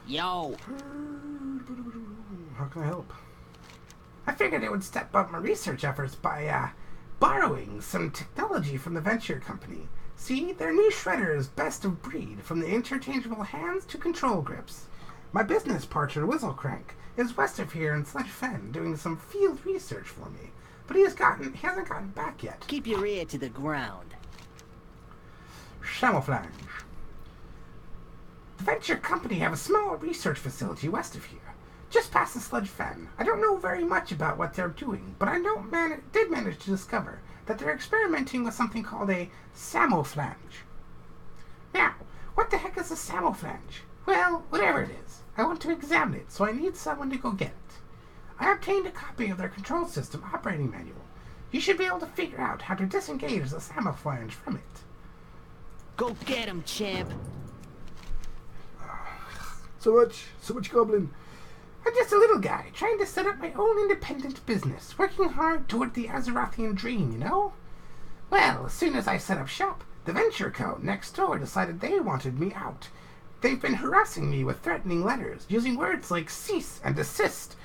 Yo. How can I help? I figured it would step up my research efforts by borrowing some technology from the venture company. See, their new shredder is best of breed, from the interchangeable hands to control grips. My business partner, Whistlecrank, is west of here in Sludge Fen doing some field research for me, but he hasn't gotten back yet. Keep your ear to the ground. Camouflage. The venture company have a small research facility west of here, just past the Sludge Fen. I don't know very much about what they're doing, but I did manage to discover that they're experimenting with something called a camouflage. Now, what the heck is a camouflage? Well, whatever it is, I want to examine it, so I need someone to go get it. I obtained a copy of their control system operating manual. You should be able to figure out how to disengage the camouflage from it. Go get him, champ. So much goblin. I'm just a little guy trying to set up my own independent business, working hard toward the Azerothian dream, you know? Well, as soon as I set up shop, the Venture Co. next door decided they wanted me out. They've been harassing me with threatening letters, using words like cease and desist.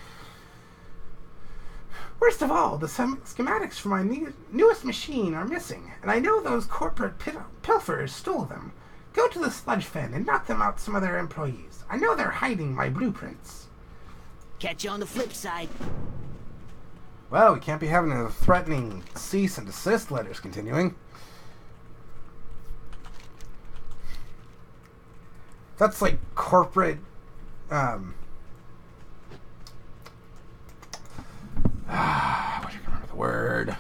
Worst of all, the schematics for my newest machine are missing, and I know those corporate pilfers stole them. Go to the sludge fen and knock them out some of their employees. I know they're hiding my blueprints. Catch you on the flip side. Well, we can't be having a threatening cease and desist letters continuing. That's like corporate, I wish I could remember the word.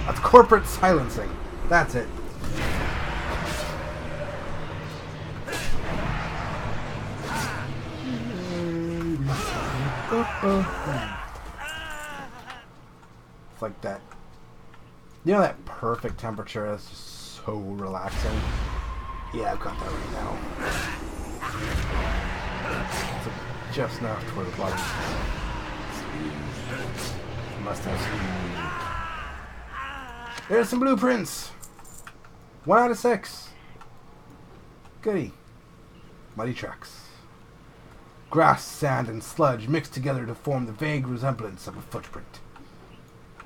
That's corporate silencing. That's it. It's like that. You know that perfect temperature that's just so relaxing? Yeah, I've got that right now. It's like just enough to where the bottom must have some. There's some blueprints. 1 out of 6. Goody. Muddy tracks. Grass, sand, and sludge mixed together to form the vague resemblance of a footprint.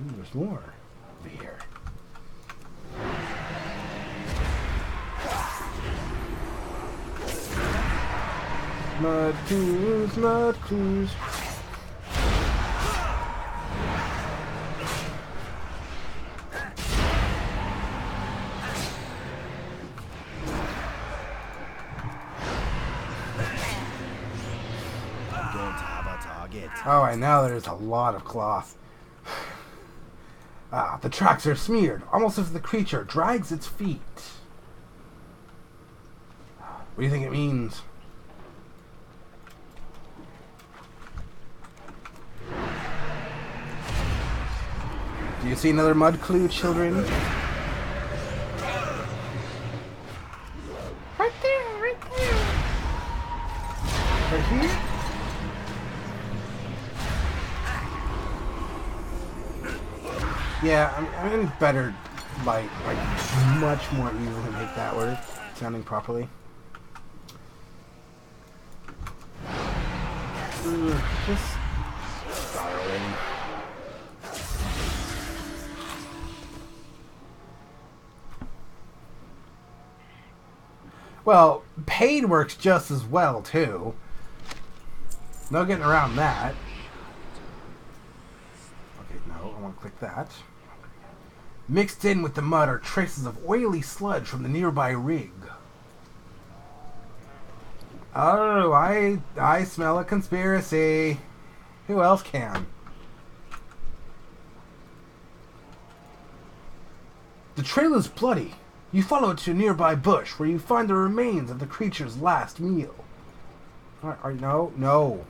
Ooh, there's more over here. Mud clues, mud clues. Oh, and now there's a lot of cloth. The tracks are smeared, almost as if the creature drags its feet. What do you think it means? Do you see another mud clue, children? Right there, right there. Right here? Yeah, I'm in better light. Like, much more easily make that work, sounding properly. Just sorrowing. Well, paid works just as well, too. No getting around that. Okay, no, I want to click that. Mixed in with the mud are traces of oily sludge from the nearby rig. Oh, I smell a conspiracy. Who else can? The trail is bloody. You follow it to a nearby bush where you find the remains of the creature's last meal. No.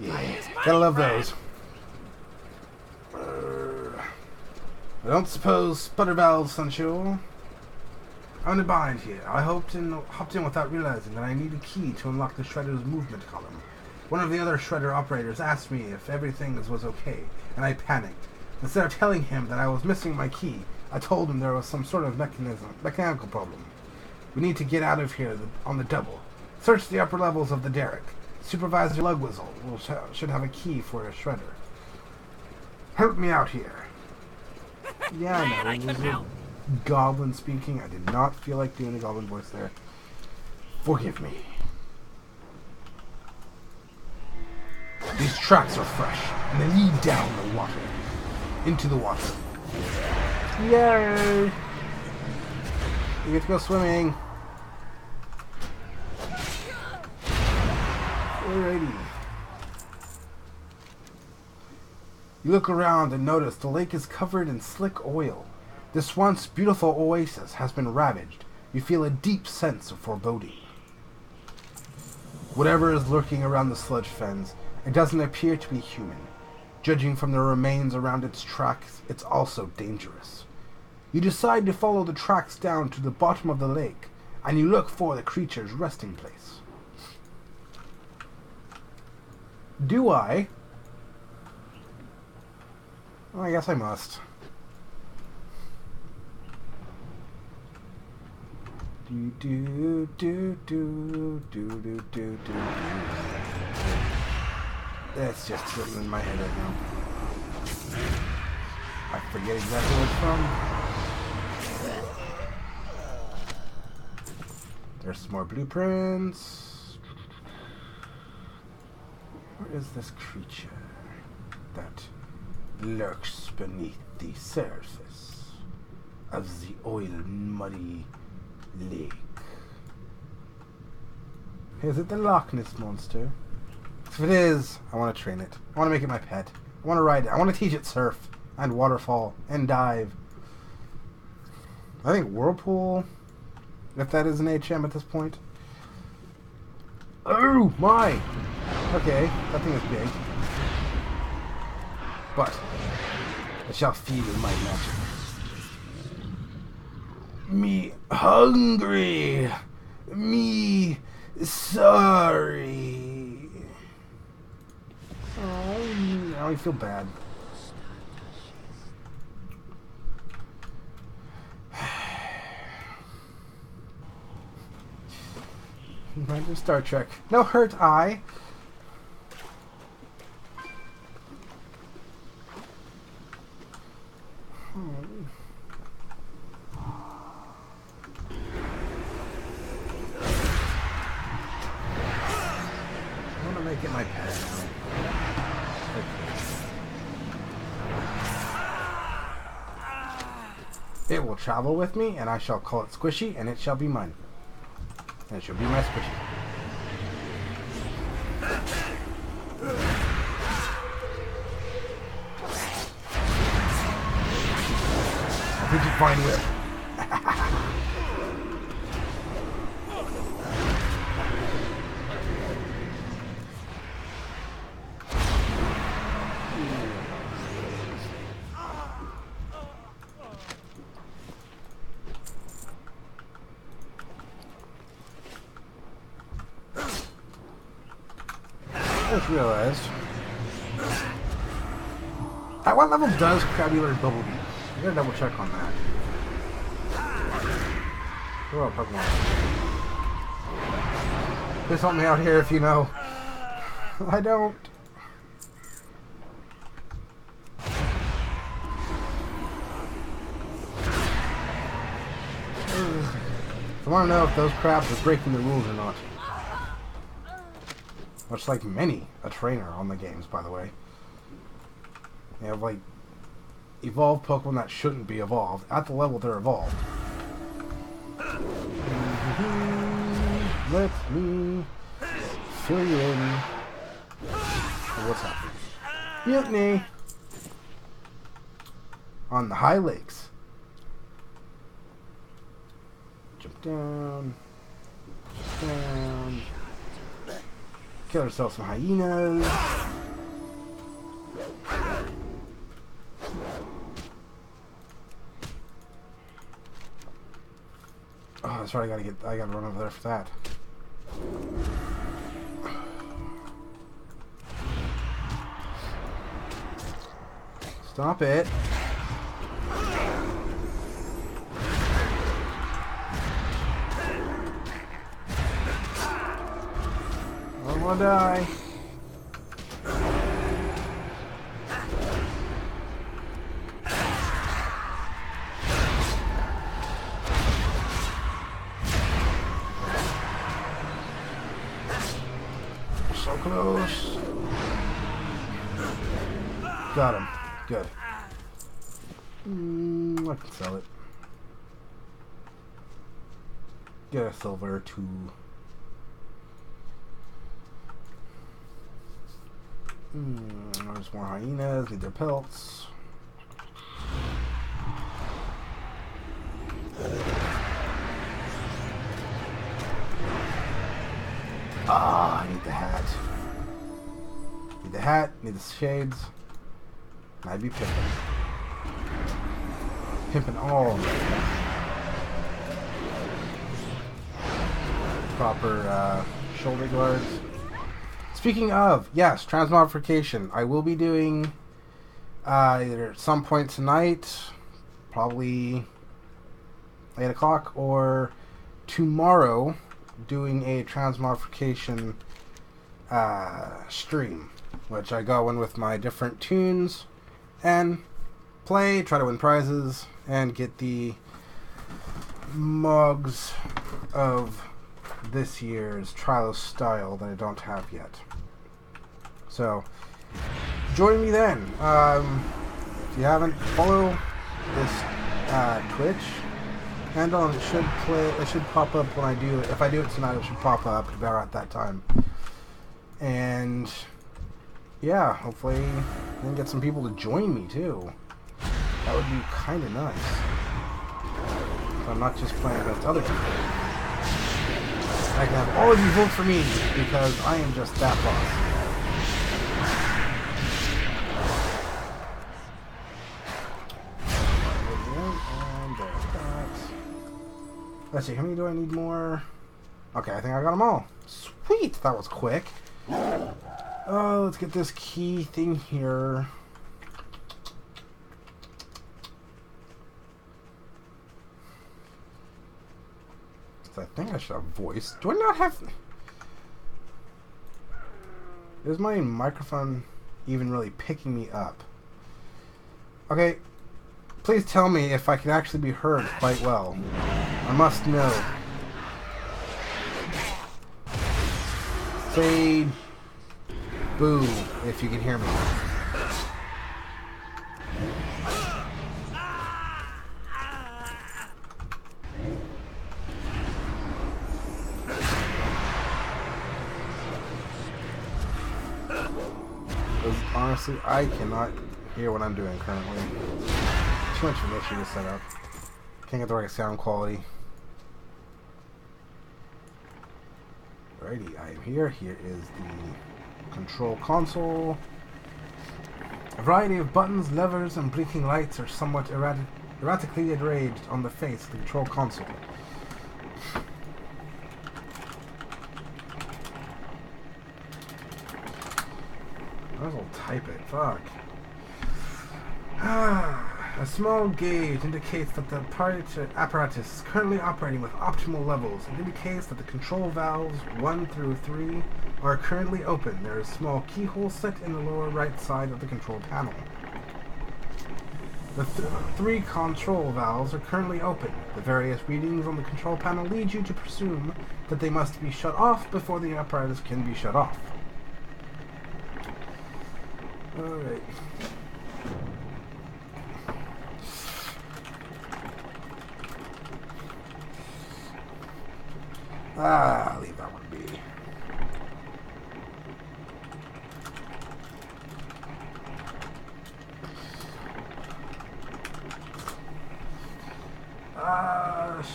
Yeah, gotta love those. I don't suppose sputter valves, Sancho. I'm in a bind here. I hopped in without realizing that I need a key to unlock the Shredder's movement column. One of the other Shredder operators asked me if everything was okay, and I panicked. Instead of telling him that I was missing my key, I told him there was some sort of mechanical problem. We need to get out of here on the double. Search the upper levels of the derrick. Supervisor Lugwhistle should have a key for a Shredder. Help me out here. Yeah, I know. It was a goblin speaking. I did not feel like doing a goblin voice there. Forgive me. These tracks are fresh, and they lead down the water. Into the water. Yay! We get to go swimming. Alrighty. You look around and notice the lake is covered in slick oil. This once beautiful oasis has been ravaged. You feel a deep sense of foreboding. Whatever is lurking around the sludge fens, it doesn't appear to be human. Judging from the remains around its tracks, it's also dangerous. You decide to follow the tracks down to the bottom of the lake, and you look for the creature's resting place. Do I? Well, I guess I must. That's just sitting in my head right now. I forget exactly where it's from. There's some more blueprints. Where is this creature that lurks beneath the surface of the oil-muddy lake? Is it the Loch Ness Monster? If it is, I want to train it. I want to make it my pet. I want to ride it. I want to teach it surf and waterfall and dive. I think whirlpool, if that is an HM at this point. Oh my! Okay, that thing is big. But it shall feed in my magic. Me hungry. Me sorry. Oh, now I feel bad. Random Star Trek. No hurt, I. I want to make it my pet. It will travel with me, and I shall call it Squishy, and it shall be mine. And it shall be my Squishy. I think you find it. I just realized. At what level does Crabular Bubble Bee? I gotta double check on that. Oh, Pokemon. Please help me out here if you know. I don't. I want to know if those crabs are breaking the rules or not. Much like many a trainer on the games, by the way. They have, like, evolved Pokemon that shouldn't be evolved at the level they're evolved. Let me fill you in. Oh, what's happening? Mutiny! On the high lakes. Jump down. Jump down. Kill ourselves some hyenas. Oh, that's right. I gotta run over there for that. Stop it. I don't wanna die. So close. Got him. Good. I can sell it. Get a silver or two. There's more hyenas. Need their pelts. Ah, I need the hat. Need the hat. Need the shades. And I'd be pimping. Pimping all of them. Proper shoulder guards. Speaking of, yes, transmogrification. I will be doing either at some point tonight, probably 8 o'clock, or tomorrow, doing a transmogrification stream, which I go in with my different tunes and play, try to win prizes, and get the mugs of this year's Trials style that I don't have yet. So, join me then. If you haven't, follow this Twitch handle. It should pop up when I do it. If I do it tonight, it should pop up about at that time. And yeah, hopefully I can get some people to join me too. That would be kind of nice. So I'm not just playing against other people. I can have all of you vote for me because I am just that boss. Let's see, how many do I need more? Okay, I think I got them all. Sweet, that was quick. Oh, let's get this key thing here. I think I should have voice. Do I not have... Is my microphone even really picking me up? Okay, please tell me if I can actually be heard quite well. I must know. Say boo if you can hear me. Honestly, I cannot hear what I'm doing currently. Too much of an issue to set up. Can't get the right sound quality. Alrighty, I am here. Here is the control console. A variety of buttons, levers, and blinking lights are somewhat erratically arranged on the face of the control console. I will type it. Fuck. A small gauge indicates that the apparatus is currently operating with optimal levels. It indicates that the control valves 1 through 3 are currently open. There is a small keyhole set in the lower right side of the control panel. The three control valves are currently open. The various readings on the control panel lead you to presume that they must be shut off before the apparatus can be shut off. Alright. Leave that one be.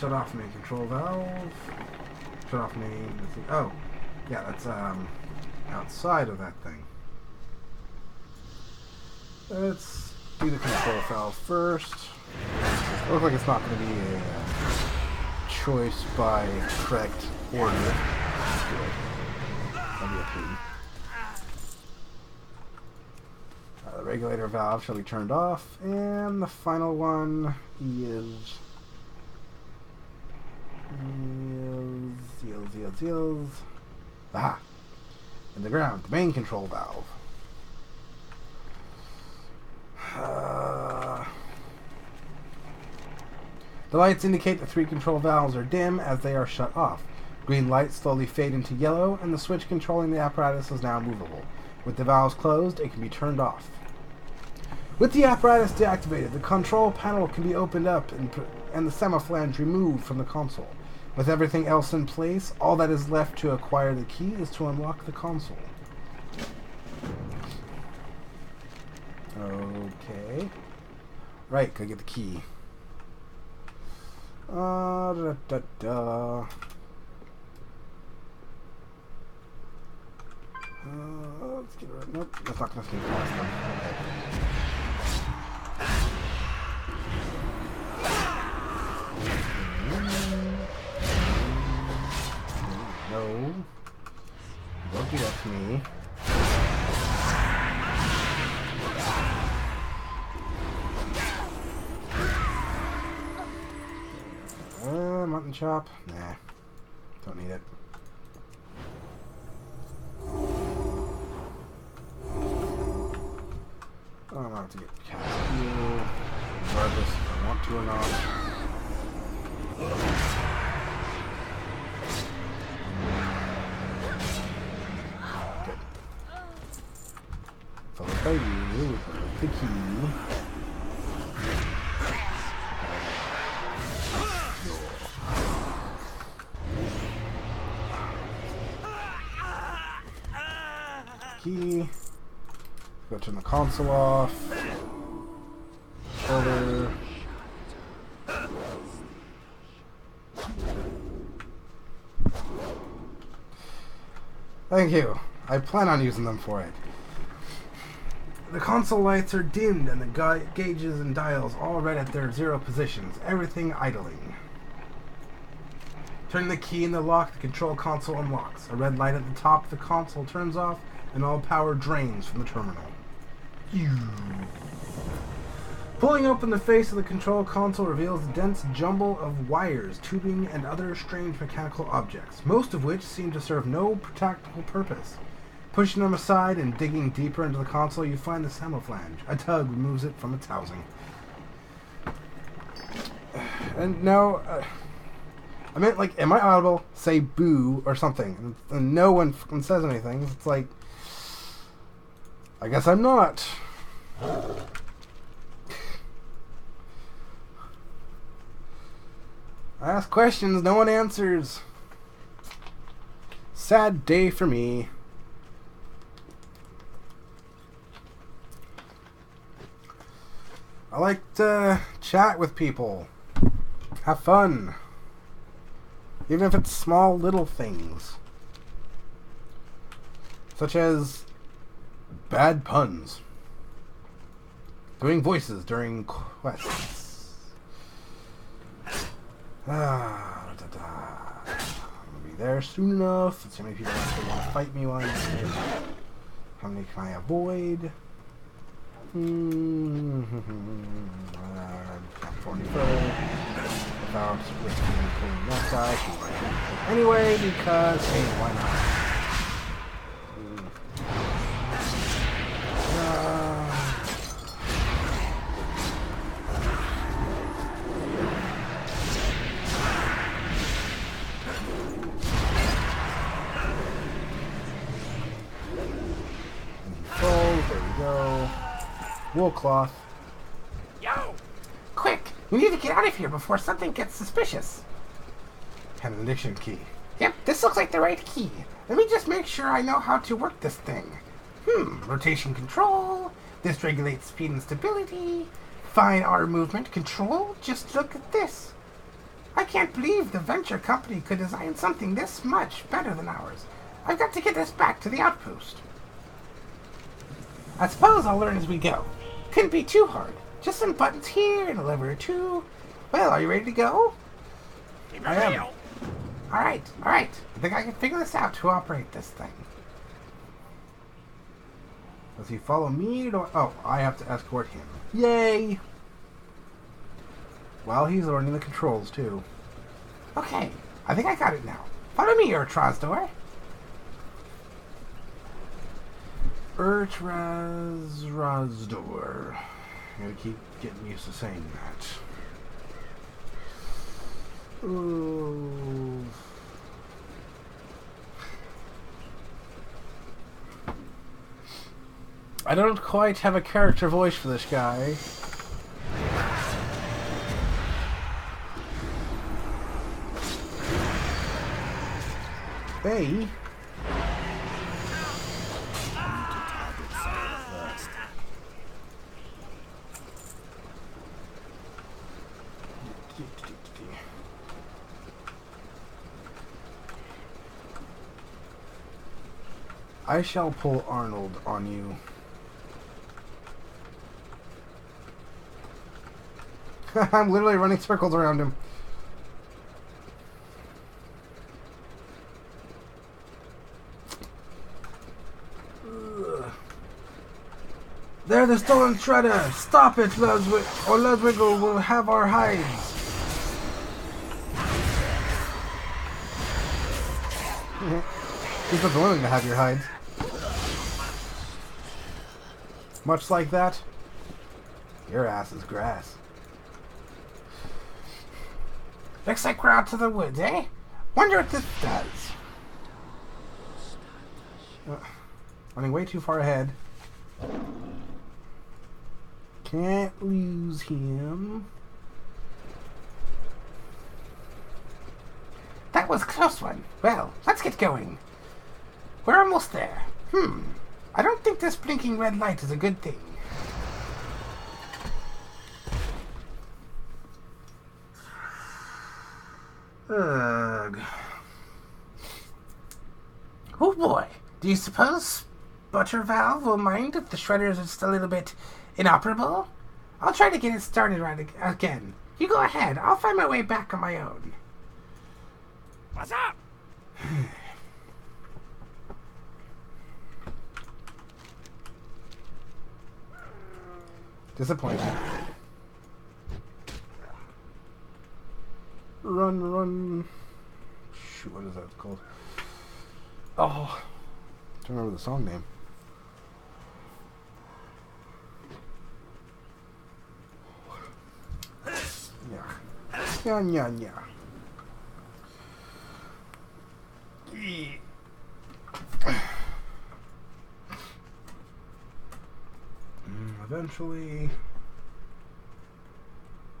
Shut off main control valve. Shut off main. Oh, yeah, that's outside of that thing. Let's do the control valve first. It looks like it's not going to be a choice by correct order. That'll be a pain. The regulator valve shall be turned off, and the final one is seals. Aha! In the ground, the main control valve. The lights indicate the three control valves are dim as they are shut off. Green lights slowly fade into yellow, and the switch controlling the apparatus is now movable. With the valves closed, it can be turned off. With the apparatus deactivated, the control panel can be opened up and the semiflange removed from the console. With everything else in place, all that is left to acquire the key is to unlock the console. Okay. Right, gotta get the key. Let's get rid. Nope, that's not gonna sneak past them. No. Don't do that to me. Mutton chop? Nah. Don't need it. I'm gonna have to get cast heal, regardless if I want to or not. Good. Followed by you with the key. Key. Go turn the console off. Shoulder. Thank you. I plan on using them for it. The console lights are dimmed and the gauges and dials all red at their 0 positions. Everything idling. Turning the key in the lock, the control console unlocks. A red light at the top of the console turns off and all power drains from the terminal. Pulling open the face of the control console reveals a dense jumble of wires, tubing, and other strange mechanical objects, most of which seem to serve no practical purpose. Pushing them aside and digging deeper into the console, you find the semiflange. A tug removes it from its housing. And now, I meant, like, am I audible? Say boo or something. And no one fucking says anything. It's like, I guess I'm not. I ask questions, no one answers. Sad day for me. I like to chat with people. Have fun. Even if it's small little things. Such as bad puns. Doing voices during quests. I'll be there soon enough. Let's see how many people actually want to fight me while I'm here. How many can I avoid? 44. Without risking killing that guy. Anyway, because, hey, why not? Wool cloth. Yo! Quick! We need to get out of here before something gets suspicious. Benediction key. Yep, this looks like the right key. Let me just make sure I know how to work this thing. Rotation control. This regulates speed and stability. Fine arm movement control. Just look at this. I can't believe the venture company could design something this much better than ours. I've got to get this back to the outpost. I suppose I'll learn as we go. Couldn't be too hard. Just some buttons here and a lever or two. Well, are you ready to go? I am. Alright. I think I can figure this out to operate this thing. Does he follow me? Oh, I have to escort him. Yay! Well, he's learning the controls, too. Okay, I think I got it now. Follow me, Frostlord. Frostlord. I gotta keep getting used to saying that. Ooh. I don't quite have a character voice for this guy. Hey. I shall pull Arnold on you. I'm literally running circles around him. They're the stolen shredder. Stop it, Ludwig, or Ludwig will have our hides. He's not willing to have your hides. Much like that, your ass is grass. Looks like we're out to the woods, eh? Wonder what this does. Running way too far ahead. Can't lose him. That was a close one. Well, let's get going. We're almost there. I don't think this blinking red light is a good thing. Ugh. Oh boy. Do you suppose Buttervalve will mind if the shredder is just a little bit inoperable? I'll try to get it started right again. You go ahead. I'll find my way back on my own. What's up? Disappointing. Run. Shoot, what is that called? Oh, I don't remember the song name. Yeah. Eventually,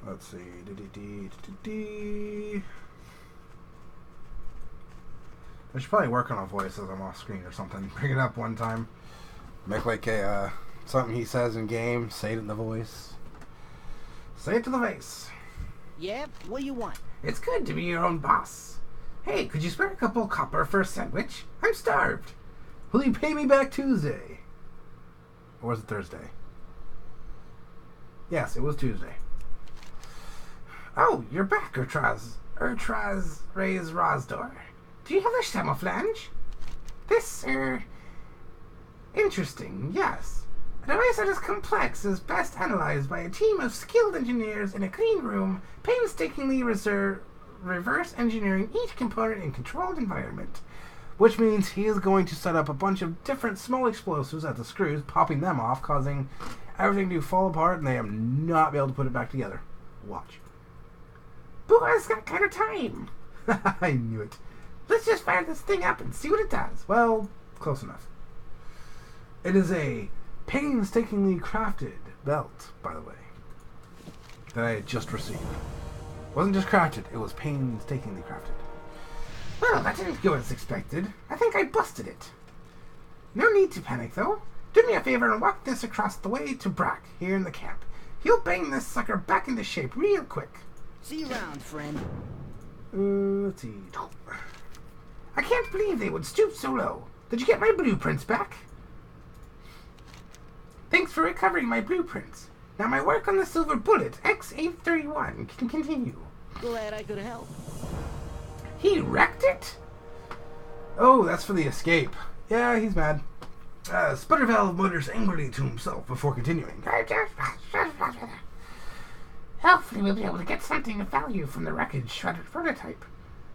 let's see. I should probably work on a voice as I'm off screen or something. Bring it up one time. Make like a something he says in game. Say it in the voice. Say it to the face. Yeah, what do you want? It's good to be your own boss. Hey, could you spare a couple copper for a sandwich? I'm starved. Will you pay me back Tuesday? Or was it Thursday? Yes, it was Tuesday. Oh, you're back, Urtraz Reyes Rosdor. Do you have a camouflage? This, interesting, yes. A device that is complex is best analyzed by a team of skilled engineers in a clean room, painstakingly reverse engineering each component in controlled environment. Which means he is going to set up a bunch of different small explosives at the screws, popping them off, causing everything to fall apart, and they have not be able to put it back together. Watch. Boo has got kind of time. I knew it. Let's just fire this thing up and see what it does. Well, close enough. It is a painstakingly crafted belt, by the way, that I had just received. It wasn't just crafted, it was painstakingly crafted. Well, that didn't go as expected. I think I busted it. No need to panic, though. Do me a favor and walk this across the way to Brack, here in the camp. He'll bang this sucker back into shape real quick. See you around, friend. Let's see. I can't believe they would stoop so low. Did you get my blueprints back? Thanks for recovering my blueprints. Now my work on the Silver Bullet X-831 can continue. Glad I could help. He wrecked it? Oh, that's for the escape. Yeah, he's mad. Sputtervalve mutters angrily to himself before continuing. Hopefully we'll be able to get something of value from the wreckage shredded prototype.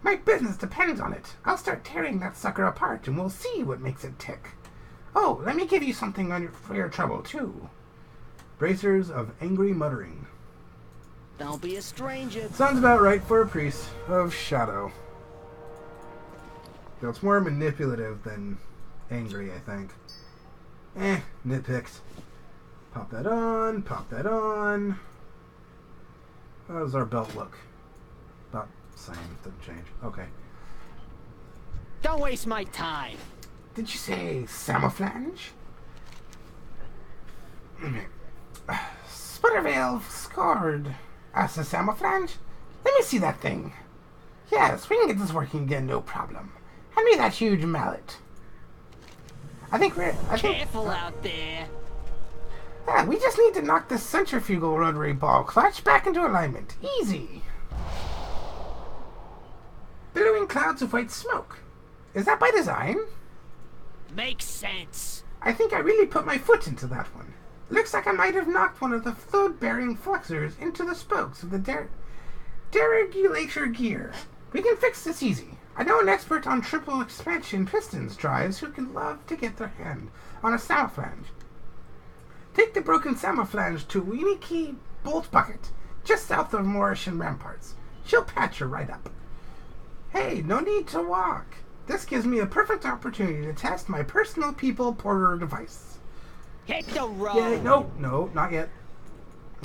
My business depends on it. I'll start tearing that sucker apart and we'll see what makes it tick. Oh, let me give you something for your trouble, too. Bracers of angry muttering. Don't be a stranger. Sounds about right for a priest of shadow. You know, it's more manipulative than angry, I think. Nitpicks. Pop that on, pop that on. How does our belt look? About the same, doesn't change. Okay. Don't waste my time. Did you say Samouflage? Sputtervalve scored us a Samouflage? Let me see that thing. Yes, we can get this working again, no problem. Hand me that huge mallet. Careful out there. We just need to knock this centrifugal rotary ball clutch back into alignment. Easy. Billowing clouds of white smoke. Is that by design? Makes sense. I think I really put my foot into that one. Looks like I might have knocked one of the fluid-bearing flexors into the spokes of the deregulator gear. We can fix this easy. I know an expert on triple expansion pistons drives who can love to get their hand on a Samouflage. Take the broken Samouflage to Weenie Key Bolt Bucket, just south of Mauritian Ramparts. She'll patch her right up. Hey, no need to walk. This gives me a perfect opportunity to test my personal people porter device. Hit the road. Yeah, no, not yet.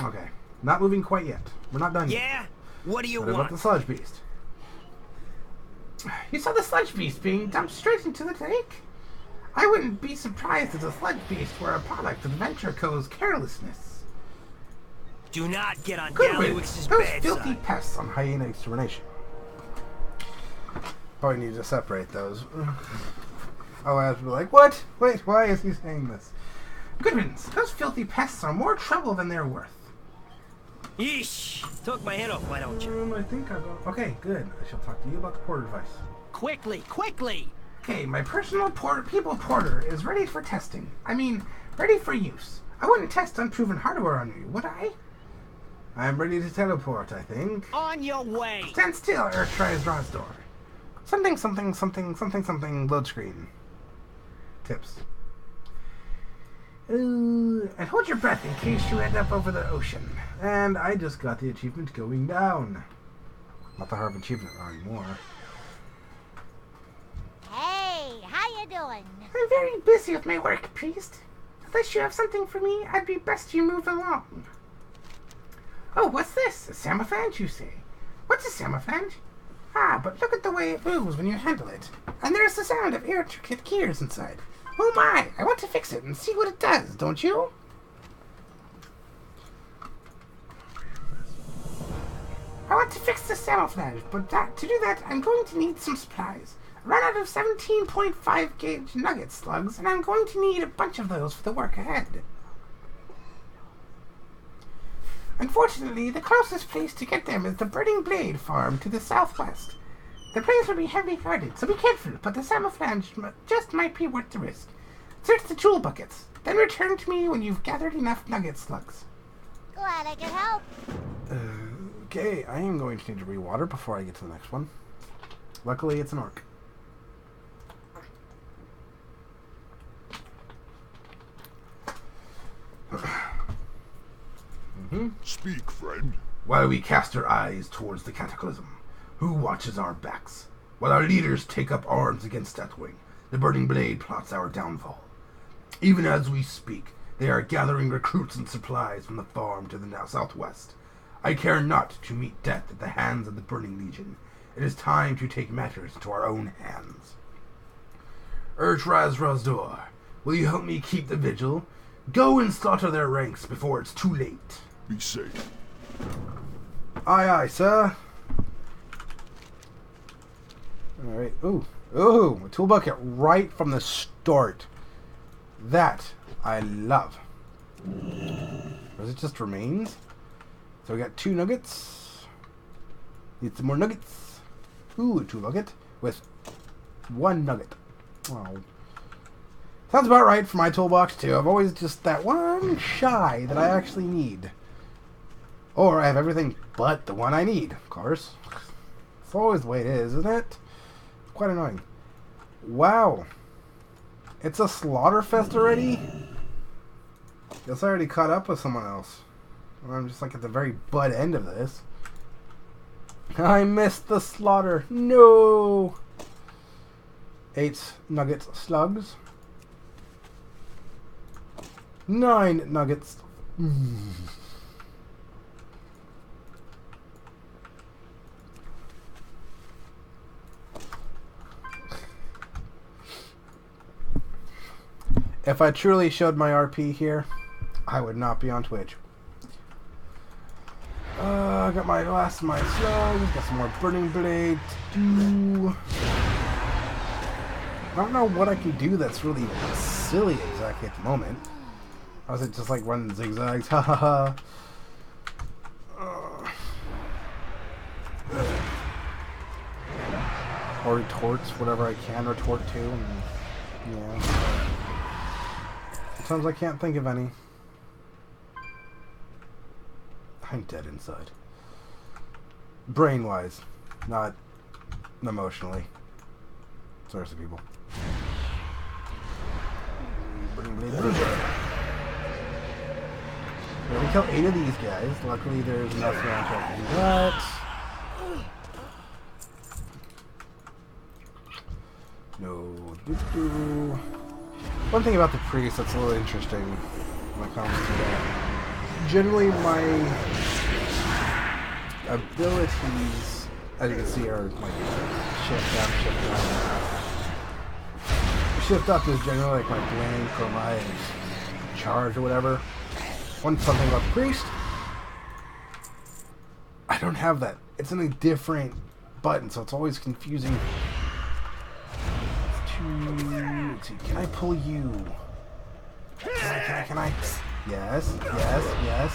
Okay, not moving quite yet. We're not done yet. Yeah? What do you What about want? the sludge beast? You saw the sludge beast being dumped straight into the lake? I wouldn't be surprised if the sludge beast were a product of Venture Co.'s carelessness. Do not get on Good Gallywix's riddance. Those bad filthy side. pests On hyena extermination. Probably need to separate those. Oh, I have to be like, what? Wait, why is he saying this? Good riddance. Those filthy pests are more trouble than they're worth. Yeesh! Took my head off, why don't you? I think I will. Okay, good. I shall talk to you about the porter device. Quickly, quickly. Okay, my personal people porter is ready for testing. I mean, ready for use. I wouldn't test unproven hardware on you, would I? I'm ready to teleport, I think. On your way. Stand still, or tries Ron's door. Something, load screen. Tips. And hold your breath in case you end up over the ocean. And I just got the achievement going down. Not the hard achievement anymore. Hey, how you doing? I'm very busy with my work, priest. Unless you have something for me, I'd be best you move along. Oh, what's this? A Samouflage, you say? What's a Samouflage? Ah, but look at the way it moves when you handle it. And there's the sound of intricate gears inside. Oh my, I want to fix it and see what it does, don't you? I want to fix the Samouflage, but to do that, I'm going to need some supplies. I ran out of 17.5 gauge nugget slugs, and I'm going to need a bunch of those for the work ahead. Unfortunately, the closest place to get them is the Burning Blade farm to the southwest. The place will be heavily guarded, so be careful, but the Samouflage just might be worth the risk. Search the tool buckets, then return to me when you've gathered enough nugget slugs. Glad I could help. Okay, I am going to need to rewater before I get to the next one. Luckily, it's an orc. Speak, friend. While we cast our eyes towards the cataclysm, who watches our backs? While our leaders take up arms against Deathwing, the Burning Blade plots our downfall. Even as we speak, They are gathering recruits and supplies from the farm to the now southwest. I care not to meet death at the hands of the Burning Legion. It is time to take matters into our own hands. Urtraz Razdor, will you help me keep the vigil? Go and slaughter their ranks before it's too late. Be safe. Aye, aye, sir. Alright. Ooh, a tool bucket right from the start. That I love. Or is it just remains? So we got 2 nuggets. Need some more nuggets. Ooh, a tool bucket with 1 nugget. Oh. Sounds about right for my toolbox too. I've always just that one shy that I actually need. Or I have everything but the one I need, of course. It's always the way it is, isn't it? Quite annoying. Wow. It's a slaughterfest already? Guess I already caught up with someone else. I'm just like at the very butt end of this. I missed the slaughter. No! 8 nuggets slugs. 9 nuggets. If I truly showed my RP here, I would not be on Twitch. I got my last of my slugs, got some more burning blade to do. I don't know what I can do that's really silly exactly at the moment. I was just like running zigzags, ha ha ha. Or retorts, whatever I can retort to, and yeah. Sometimes I can't think of any. I'm dead inside. Brain-wise, not emotionally. Seriously, people. We kill 8 of these guys. Luckily, there's enough around to do that. No. One thing about the priest that's a little interesting when it comes to that. Generally, my abilities, as you can see, are like shift up, shift down. Shift up is generally like my blink or my charge or whatever. One fun thing about the priest, I don't have that. It's in a different button, so it's always confusing. Let's see, can I pull you? Can I? Yes, yes, yes.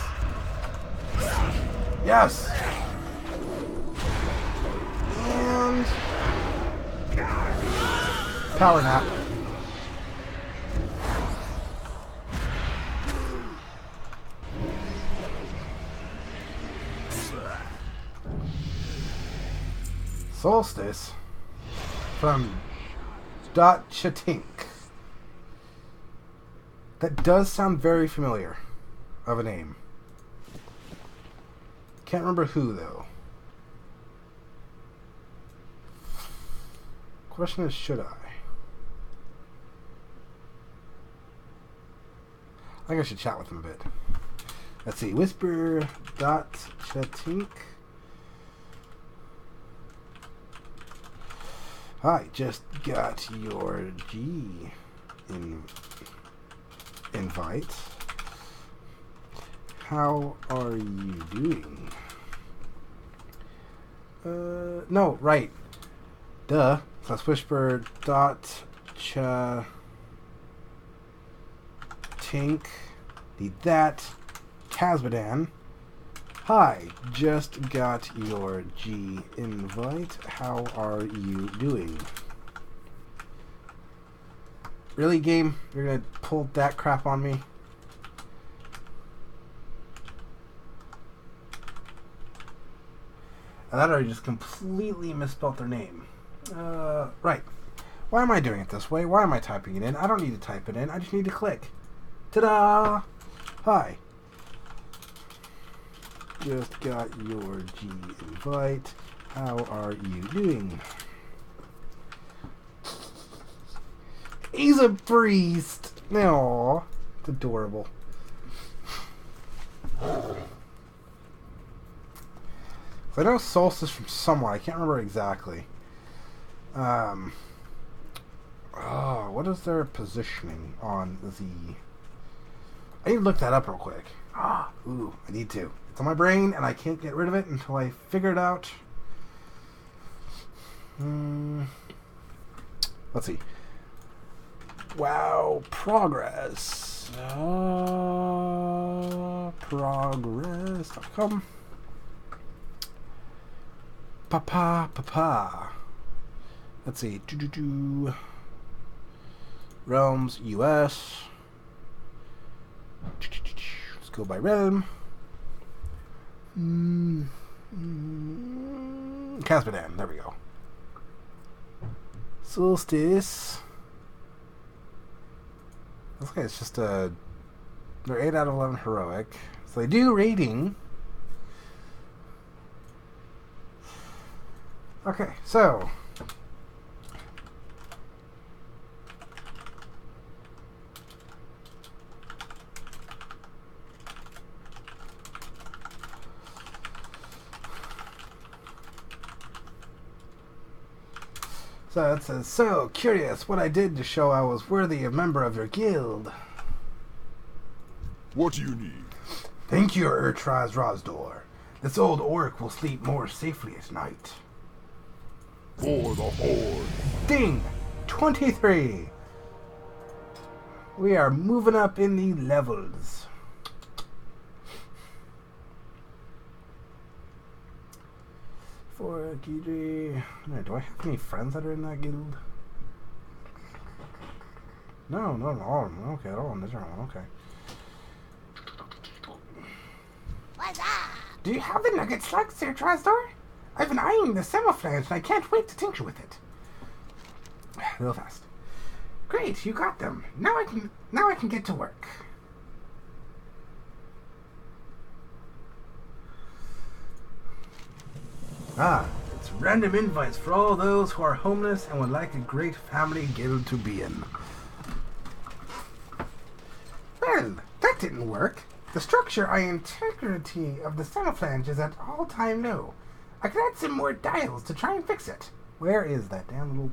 Yes! And power nap. Solstice from Chatink. That does sound very familiar of a name. Can't remember who though. Question is, should I? I think I should chat with him a bit. Let's see. Whisper.Chatink. I just got your G invite. How are you doing? No, right. Duh. So that's Whisper.Chatink. Need that. Kazbadan. Hi, just got your G invite. How are you doing? Really, game? You're gonna pull that crap on me? And that already just completely misspelled their name. Right. Why am I doing it this way? Why am I typing it in? I don't need to type it in. I just need to click. Ta-da! Hi. Just got your G invite. How are you doing? He's a priest. No. It's adorable. I know Solstice from somewhere. I can't remember exactly. What is their positioning on the... I need to look that up real quick. I need to. It's on my brain, and I can't get rid of it until I figure it out. Let's see. WoW progress. Progress.com. Papa. Let's see. Realms, US. Let's go by realm. Caspadan. There we go. Solstice. Looks like it's just a... They're 8 out of 11 heroic. So they do rating. Okay, so... So it says, so curious what I did to show I was worthy a member of your guild. What do you need? Thank you, Urtraz Rosdor. This old orc will sleep more safely at night. For the Horde. Ding! 23! We are moving up in the levels. For GG. Do I have any friends that are in that guild? No, okay, all miserable, okay. What's up? Do you have the nugget slug, Sir Trasdor? I've been eyeing the semiflange and I can't wait to tincture with it. Real fast. Great, you got them. Now I can get to work. It's random invites for all those who are homeless and would like a great family guild to be in. Well, that didn't work. The structure and integrity of the semiflange is at all-time low. I could add some more dials to try and fix it. Where is that damn little...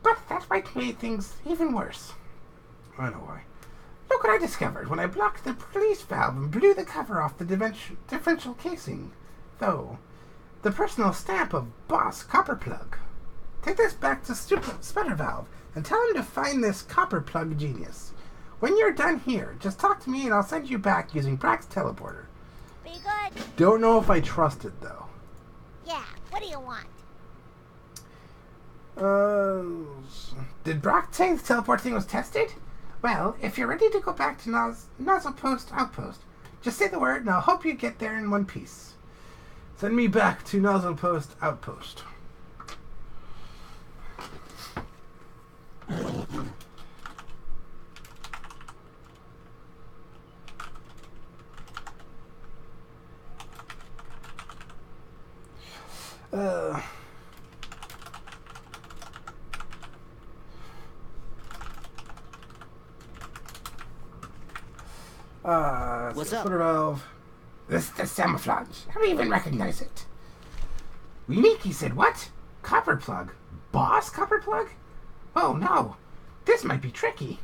But that might make things even worse. I know why. Look what I discovered when I blocked the release valve and blew the cover off the differential casing. Though, the personal stamp of Boss Copperplug. Take this back to Sputter Valve and tell him to find this Copperplug genius. When you're done here, just talk to me and I'll send you back using Brack's teleporter. Be good. Don't know if I trust it, though. Yeah, what do you want? Did Brock say the teleport thing was tested? Well, if you're ready to go back to Nozzle Post Outpost, just say the word and I'll hope you get there in one piece. Send me back to Nozzle Post Outpost. What's up? Sputter Valve. This is the semiflange. I don't even recognize it. Miki said what? Copperplug? Boss Copperplug? Oh no, this might be tricky.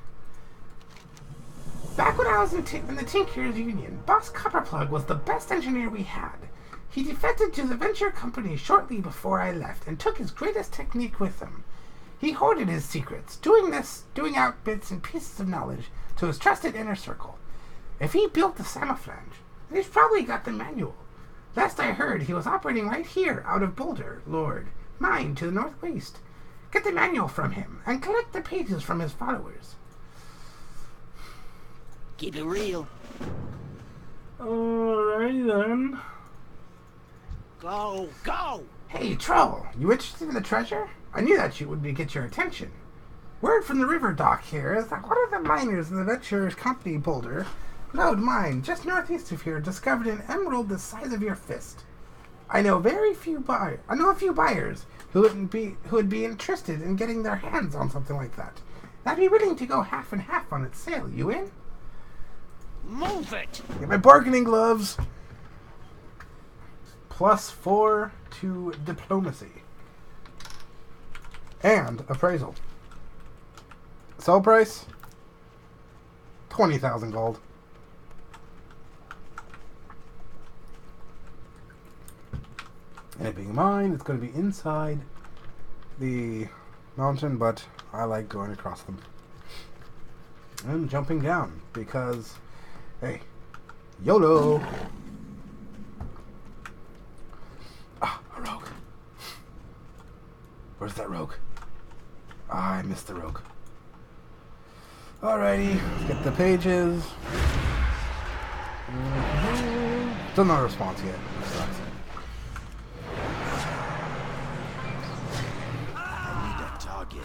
Back when I was in the Tinkers Union, Boss Copperplug was the best engineer we had. He defected to the venture company shortly before I left and took his greatest technique with him. He hoarded his secrets, doing out bits and pieces of knowledge to his trusted inner circle. If he built the semiflange, he's probably got the manual. Last I heard, he was operating right here out of Boulder, Lord, mine to the northwest. Get the manual from him and collect the pages from his followers. Keep it real. Alright then. Go, go! Hey, Troll, you interested in the treasure? I knew that would get your attention. Word from the river dock here is that one of the miners in the Venture Company Boulder Lode mine just northeast of here discovered an emerald the size of your fist. I know a few buyers who would be interested in getting their hands on something like that. I'd be willing to go half and half on its sale. You in? Move it! Get my bargaining gloves. +4 to diplomacy. And appraisal. Sell price? 20,000 gold. And it being mine, it's going to be inside the mountain, but I like going across them. And jumping down, because, hey, YOLO! Ah, a rogue. Where's that rogue? Ah, I missed the rogue. Alrighty, let's get the pages. Still no response yet. That sucks. Target.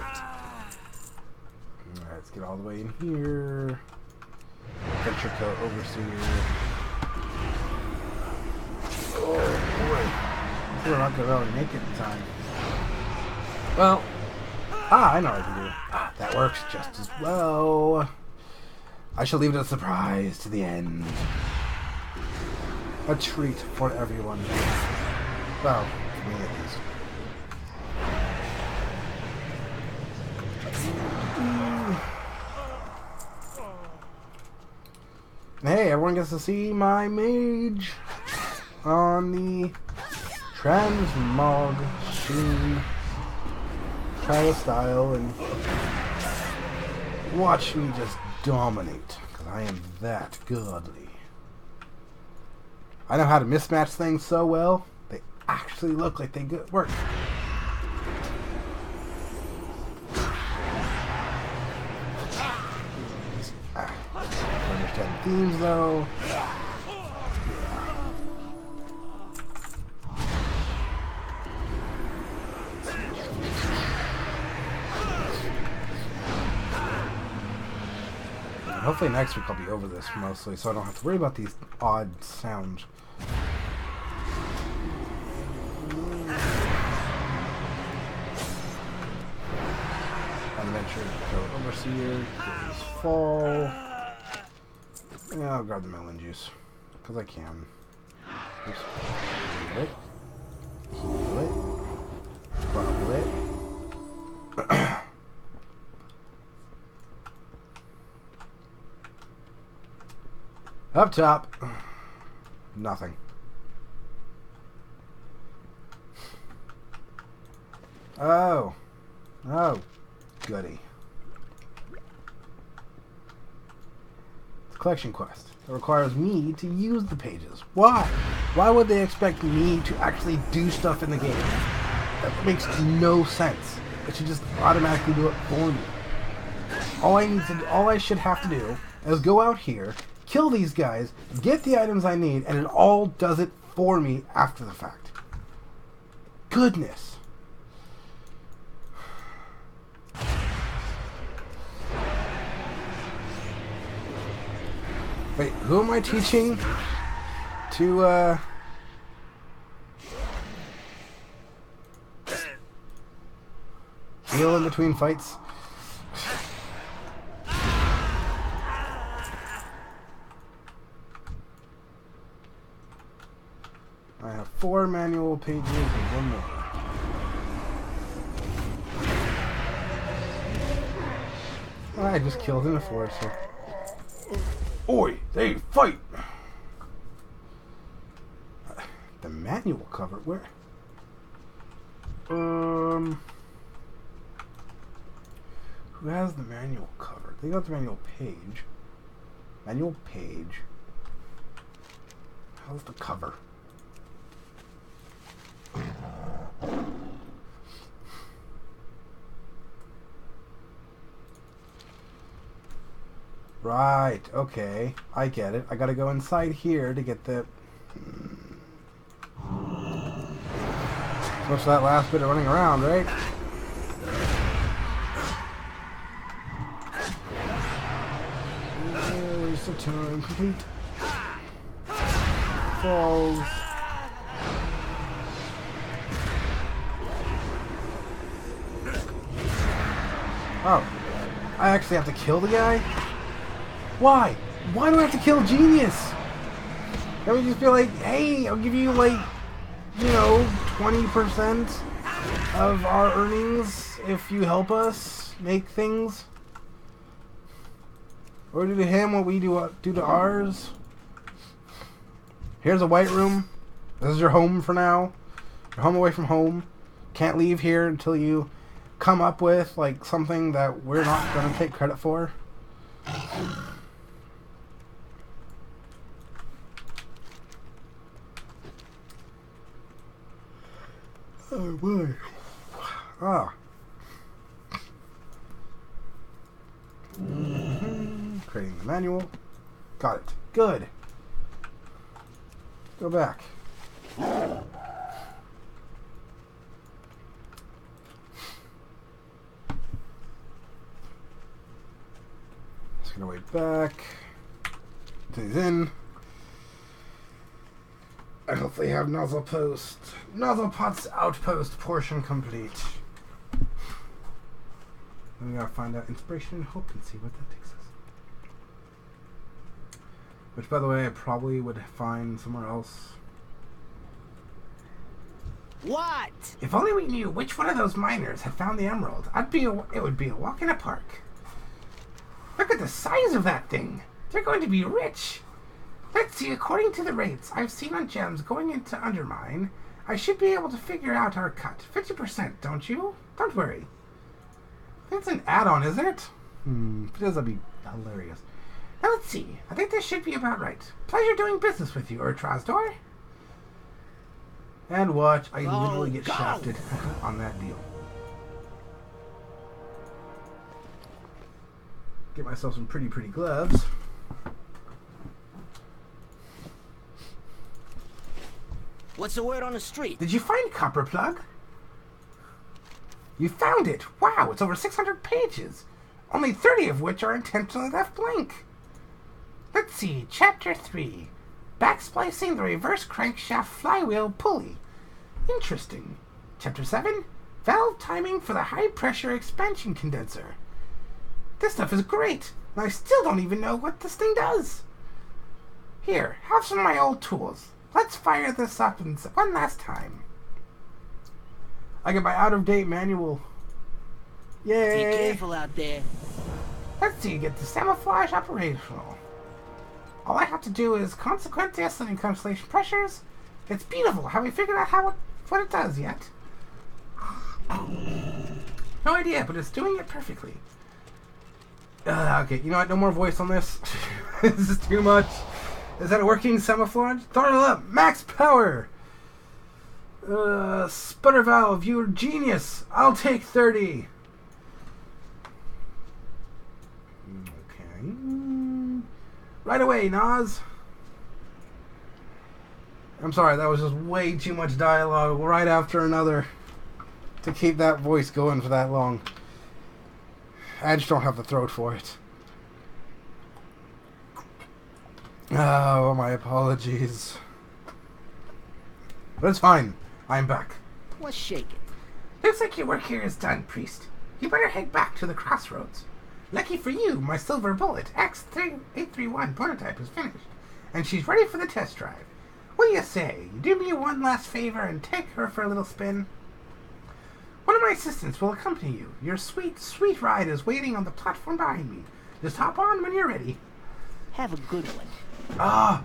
Alright, let's get all the way in here. Venture coat overseer. Oh boy. We're not gonna really make it in time. Well, I know what I can do. That works just as well. I shall leave it a surprise to the end. A treat for everyone. Well, for me at least. Hey, everyone gets to see my mage on the transmog sheen. Try the style and watch me just dominate, because I am that godly. I know how to mismatch things so well, they actually look like they work. Understand themes though. Hopefully next week I'll be over this mostly, so I don't have to worry about these odd sounds. Adventure, go overseer, goes fall. Yeah, I'll grab the melon juice, because I can. Oops. Heal it. Heal it. Bubble it. Up top. Nothing. Oh. Oh. Goody. It's a collection quest. It requires me to use the pages. Why? Why would they expect me to actually do stuff in the game? That makes no sense. It should just automatically do it for me. All I should have to do is go out here, kill these guys, get the items I need, and it all does it for me after the fact. Goodness. Wait, who am I teaching to, heal in between fights? I have 4 manual pages and 1 more. Oh, I just killed in the forest here. Oi, they fight! The manual cover, where? Who has the manual cover? They got the manual page. Manual page. How's the cover? Right, okay. I get it. I gotta go inside here to get the... So much for that last bit of running around, right? Waste of time. Complete. Falls. Oh. I actually have to kill the guy? Why? Why do I have to kill Genius? Can we just be like, hey, I'll give you like, 20% of our earnings if you help us make things? Or do to him what we do to ours? Here's a white room. This is your home for now. You're home away from home. Can't leave here until you come up with like something that we're not going to take credit for. Oh boy. Ah. Creating the manual. Got it. Good. Go back. Just gonna wait back. Put these in. And hopefully have nozzle pot's outpost portion complete. Then we gotta find out inspiration and hope and see what that takes us. Which, by the way, I probably would find somewhere else. What? If only we knew which one of those miners had found the emerald, it would be a walk in a park. Look at the size of that thing. They're going to be rich. Let's see, according to the rates I've seen on gems going into Undermine, I should be able to figure out our cut. 50%, don't you? Don't worry. That's an add-on, isn't it? If it is, that'd be hilarious. Now let's see. I think this should be about right. Pleasure doing business with you, Trosdor. And watch, I literally get shafted on that deal. Get myself some pretty gloves. What's the word on the street? Did you find Copper Plug? You found it! Wow, it's over 600 pages. Only 30 of which are intentionally left blank. Let's see, Chapter 3. Backsplicing the reverse crankshaft flywheel pulley. Interesting. Chapter 7. Valve timing for the high-pressure expansion condenser. This stuff is great, and I still don't even know what this thing does. Here, have some of my old tools. Let's fire this up one last time. I get my out-of-date manual. Yay! Be careful out there. Let's see, get the camouflage operational. All I have to do is consequently escalating constellation pressures. It's beautiful. Have we figured out what it does yet? No idea, but it's doing it perfectly. Okay, you know what? No more voice on this. This is too much. Is that a working camouflage? Throttle up! Max power! Sputter valve, you're genius! I'll take 30! Okay. Right away, Nas! I'm sorry, that was just way too much dialogue right after another to keep that voice going for that long. I just don't have the throat for it. Oh, my apologies. But it's fine. I'm back. What's shaking? Looks like your work here is done, Priest. You better head back to the crossroads. Lucky for you, my silver bullet X831 prototype is finished, and she's ready for the test drive. What do you say? You do me one last favor and take her for a little spin? One of my assistants will accompany you. Your sweet, sweet ride is waiting on the platform behind me. Just hop on when you're ready. Have a good one. Ah!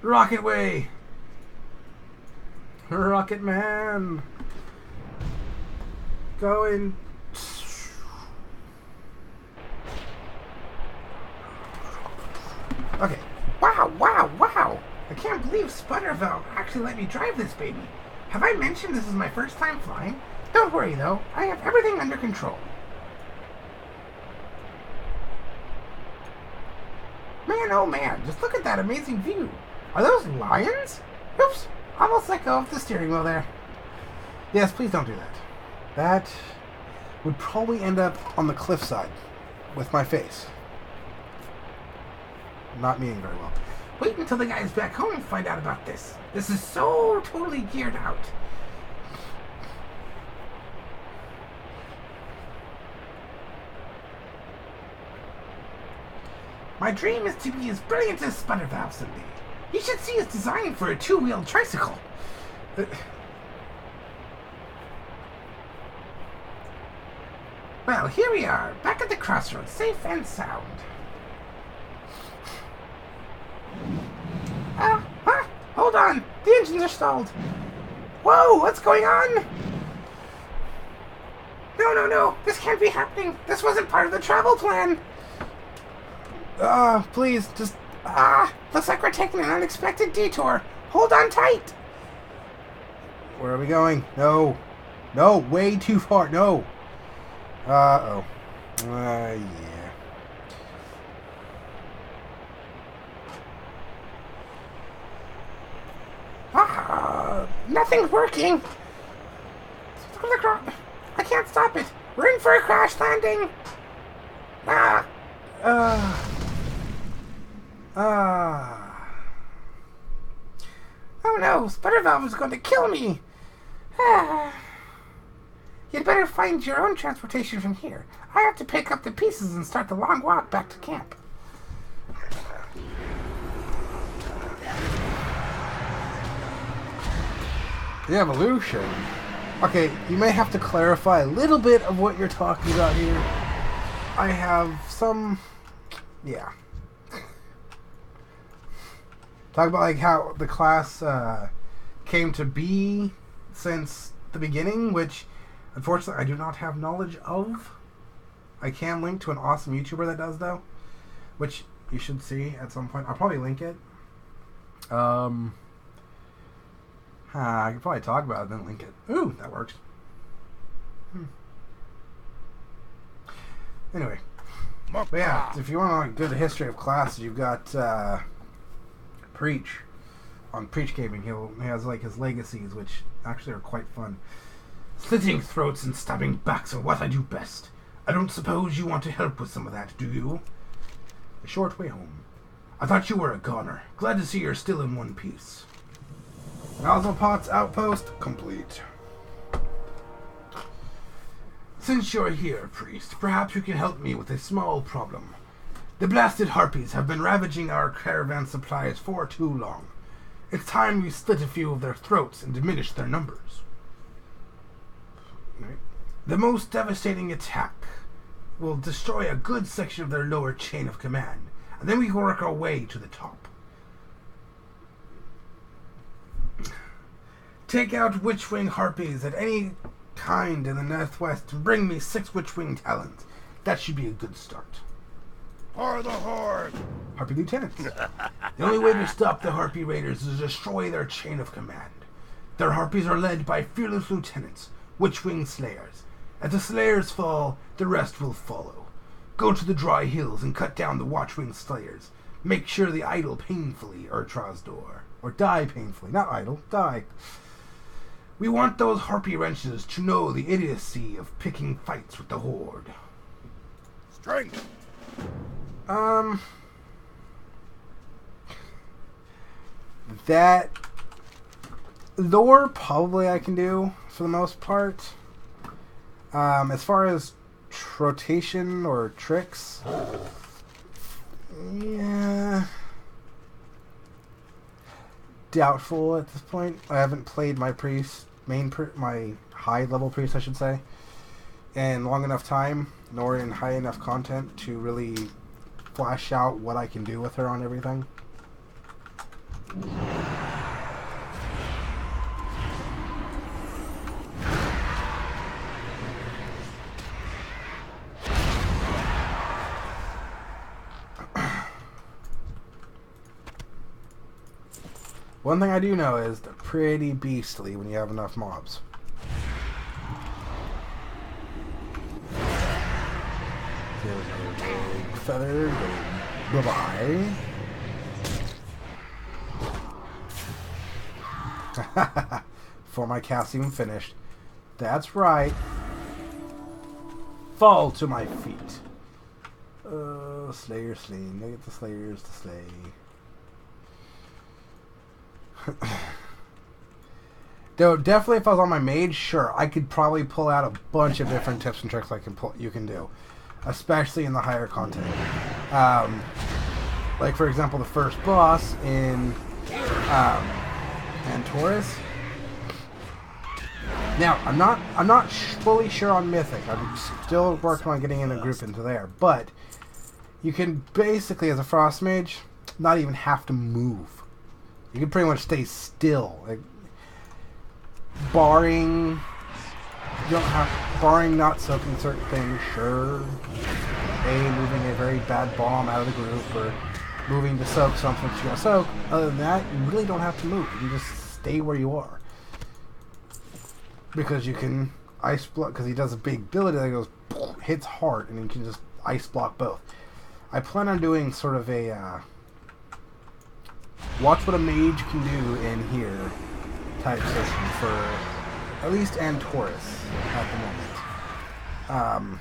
Rocket Way! Rocket Man! Going... Okay. Wow, wow, wow! I can't believe Sputtervalve actually let me drive this baby. Have I mentioned this is my first time flying? Don't worry though, I have everything under control. Man, oh man, just look at that amazing view. Are those lions? Oops, almost let go of the steering wheel there. Yes, please don't do that. That would probably end up on the cliffside with my face. Not meaning very well. Wait until the guys back home find out about this. This is so totally geared out. My dream is to be as brilliant as Sputtervalve someday. You should see his design for a two-wheeled tricycle. Well, here we are, back at the crossroads, safe and sound. Hold on, the engines are stalled. Whoa, what's going on? No, this can't be happening. This wasn't part of the travel plan. Please, just... Looks like we're taking an unexpected detour. Hold on tight. Where are we going? No, way too far, no. Uh-oh. Yeah. Nothing's working. I can't stop it. We're in for a crash landing. Oh no, Sputtervalve is going to kill me. You'd better find your own transportation from here. I have to pick up the pieces and start the long walk back to camp. The evolution. Okay, you may have to clarify a little bit of what you're talking about here. I have some... Yeah. Talk about like how the class came to be since the beginning, which unfortunately I do not have knowledge of. I can link to an awesome YouTuber that does though, which you should see at some point. I'll probably link it. I could probably talk about it, then link it. Ooh, that works. Anyway. But yeah, if you want a good history of classes, you've got Preach on Preach Gaming. He has like his legacies, which actually are quite fun. Slitting throats and stabbing backs are what I do best. I don't suppose you want to help with some of that, do you? A short way home. I thought you were a goner. Glad to see you're still in one piece. Nozzlepot's outpost complete. Since you're here, priest, perhaps you can help me with a small problem. The blasted harpies have been ravaging our caravan supplies for too long. It's time we slit a few of their throats and diminish their numbers. The most devastating attack will destroy a good section of their lower chain of command, and then we can work our way to the top. Take out Witchwing harpies at any kind in the northwest and bring me 6 Witchwing talons. That should be a good start. For the Horde! Harpy lieutenants. The only way to stop the Harpy raiders is to destroy their chain of command. Their harpies are led by fearless lieutenants, Witchwing slayers. As the slayers fall, the rest will follow. Go to the dry hills and cut down the Watchwing slayers. Make sure they idle painfully, Trosdor. Or die painfully. Not idle, die. We want those harpy wrenches to know the idiocy of picking fights with the Horde. Strength! That lore probably I can do for the most part. As far as rotation or tricks, yeah, doubtful at this point. I haven't played my priest, my high level priest, I should say, in long enough time, nor in high enough content to really flash out what I can do with her on everything. One thing I do know is they're pretty beastly when you have enough mobs. Here's another big feather. Bye-bye. Before my cast even finished. That's right. Fall to my feet. Slayer slaying. Look at the slayers to slay. Though definitely if I was on my mage, sure, I could probably pull out a bunch of different tips and tricks you can do, especially in the higher content. Like, for example, the first boss in Taurus. Now, I'm not fully sure on Mythic. I'm still working on getting in a group into there. But you can basically, as a Frost Mage, not even have to move. You can pretty much stay still. Like, barring not soaking certain things, sure. Moving a very bad bomb out of the group, or moving to soak something that you gotta soak. Other than that, you really don't have to move. You can just stay where you are. Because you can ice block, because he does a big ability that goes, hits hard, and you can just ice block both. I plan on doing sort of a, watch what a mage can do in here type system for at least Taurus at the moment.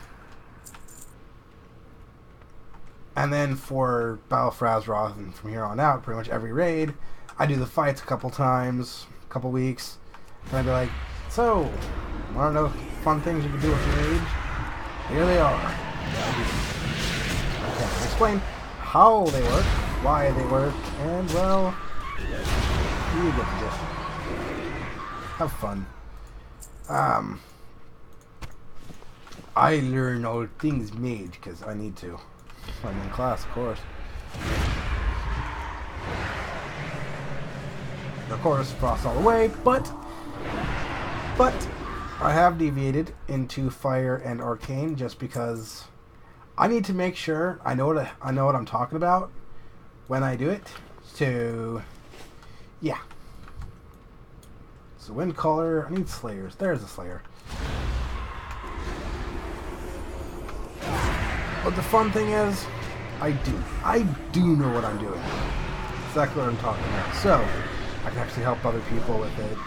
And then for Battle for Azeroth, and from here on out, pretty much every raid, I do the fights a couple times, a couple weeks, and I'd be like, so, want to know fun things you can do with your mage? Here they are. I can't explain how they work, why they work, and, well, you get the gist. Have fun. I learn all things mage, because I need to. I'm in class, of course. Of course, Frost all the way, but I have deviated into Fire and Arcane just because I need to make sure I know what I'm talking about when I do it. So, yeah. So Windcaller, I need Slayers. There's a Slayer. But the fun thing is, I do know what I'm doing. Exactly what I'm talking about. So, I can actually help other people with it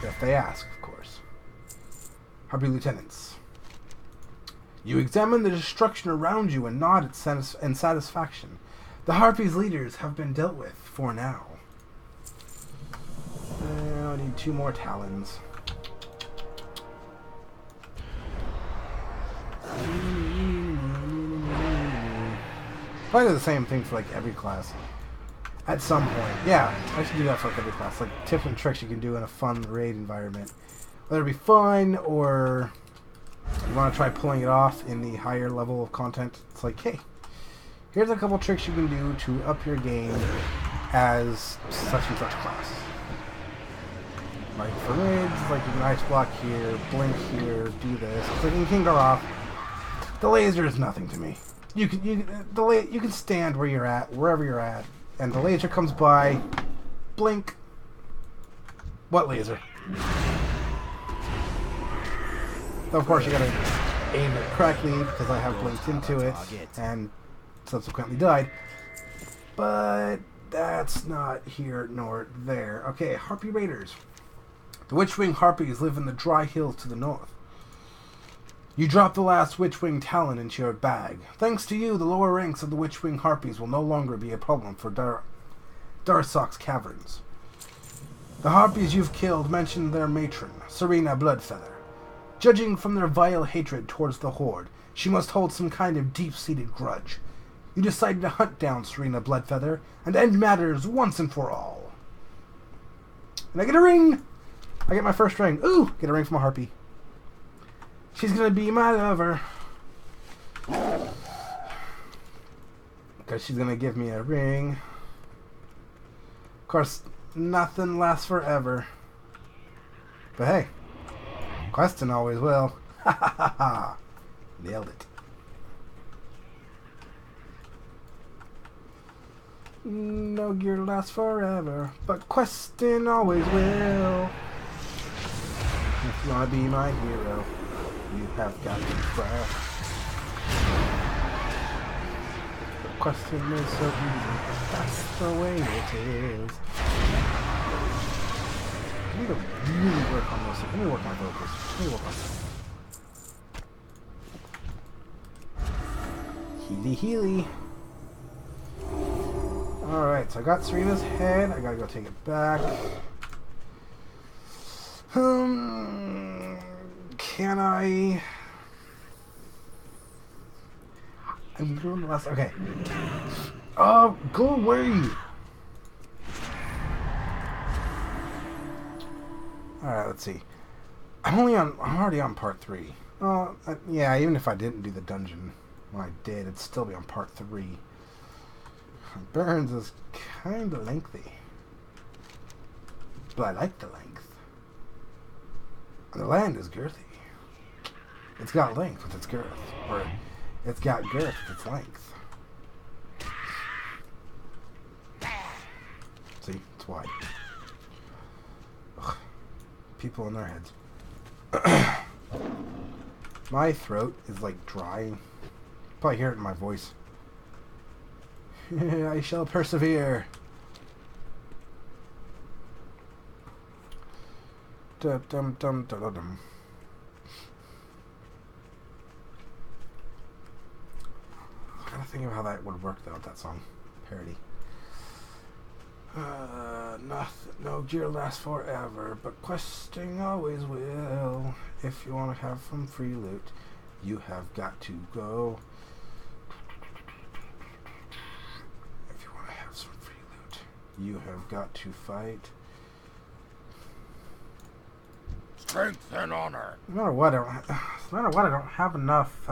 if they ask, of course. Harpy Lieutenants. You examine the destruction around you and nod in satisfaction. The Harpies' leaders have been dealt with for now. I need 2 more Talons. Probably the same thing for like every class. At some point. Yeah, I should do that for like every class. Like tips and tricks you can do in a fun raid environment. Whether it be fun or you want to try pulling it off in the higher level of content. It's like, hey, here's a couple tricks you can do to up your game as such and such class. Like for raids, like you can ice block here, blink here, do this. It's like in Kingaroth, the laser is nothing to me. You can stand where you're at, wherever you're at, and the laser comes by, blink. What laser? Of course, you gotta aim it correctly because I have blinked into it and subsequently died. But that's not here nor there. Okay, Harpy Raiders. The Witchwing Harpies live in the dry hills to the north. You drop the last Witchwing Talon into your bag. Thanks to you, the lower ranks of the Witchwing Harpies will no longer be a problem for Darsok's caverns. The Harpies you've killed mention their matron, Serena Bloodfeather. Judging from their vile hatred towards the Horde, she must hold some kind of deep-seated grudge. You decided to hunt down Serena Bloodfeather and end matters once and for all. And I get a ring! I get my first ring. Ooh! Get a ring from a Harpy. She's gonna be my lover. Because she's gonna give me a ring. Of course, nothing lasts forever. But hey, questing always will. Ha ha ha ha. Nailed it. No gear lasts forever, but questing always will. If you wanna be my hero, you have got to try. The question is so easy, but that's the way it is. I need to really work on this. Let me work on vocals. Let me work on that. Healy. Alright, so I got Serena's head. I gotta go take it back. Can I... I'm doing the last... Okay. Oh, go away! Alright, let's see. I'm already on part 3. Yeah, even if I didn't do the dungeon when I did, it'd still be on part 3. Barrens is kind of lengthy. But I like the length. And the land is girthy. It's got length with its girth. Or, it's got girth with its length. See? It's wide. Ugh. People in their heads. My throat is like dry. Probably hear it in my voice. I shall persevere. Dum dum dum dum dum. I'm trying to think of how that would work though with that song parody. Nothing, no gear lasts forever, but questing always will. If you want to have some free loot, you have got to go. If you want to have some free loot, you have got to fight. Strength and honor. No matter what, I don't have enough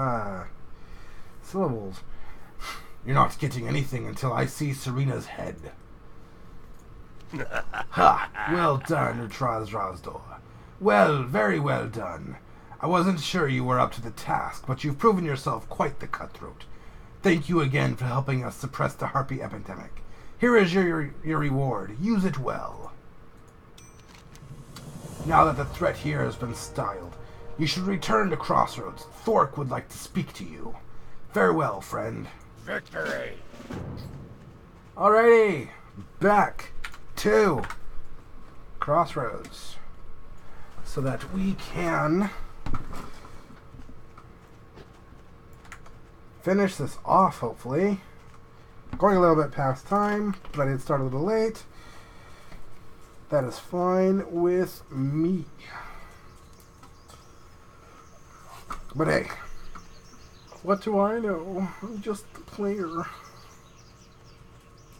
syllables. You're not getting anything until I see Serena's head. Ha! Well done, Trosdor. Well, very well done. I wasn't sure you were up to the task, but you've proven yourself quite the cutthroat. Thank you again for helping us suppress the harpy epidemic. Here is your reward. Use it well. Now that the threat here has been styled, you should return to Crossroads. Thork would like to speak to you. Farewell, friend. Victory. Alrighty, back to Crossroads so that we can finish this off, hopefully. Going a little bit past time, but I did start a little late. That is fine with me. But hey, what do I know? I'm just a player.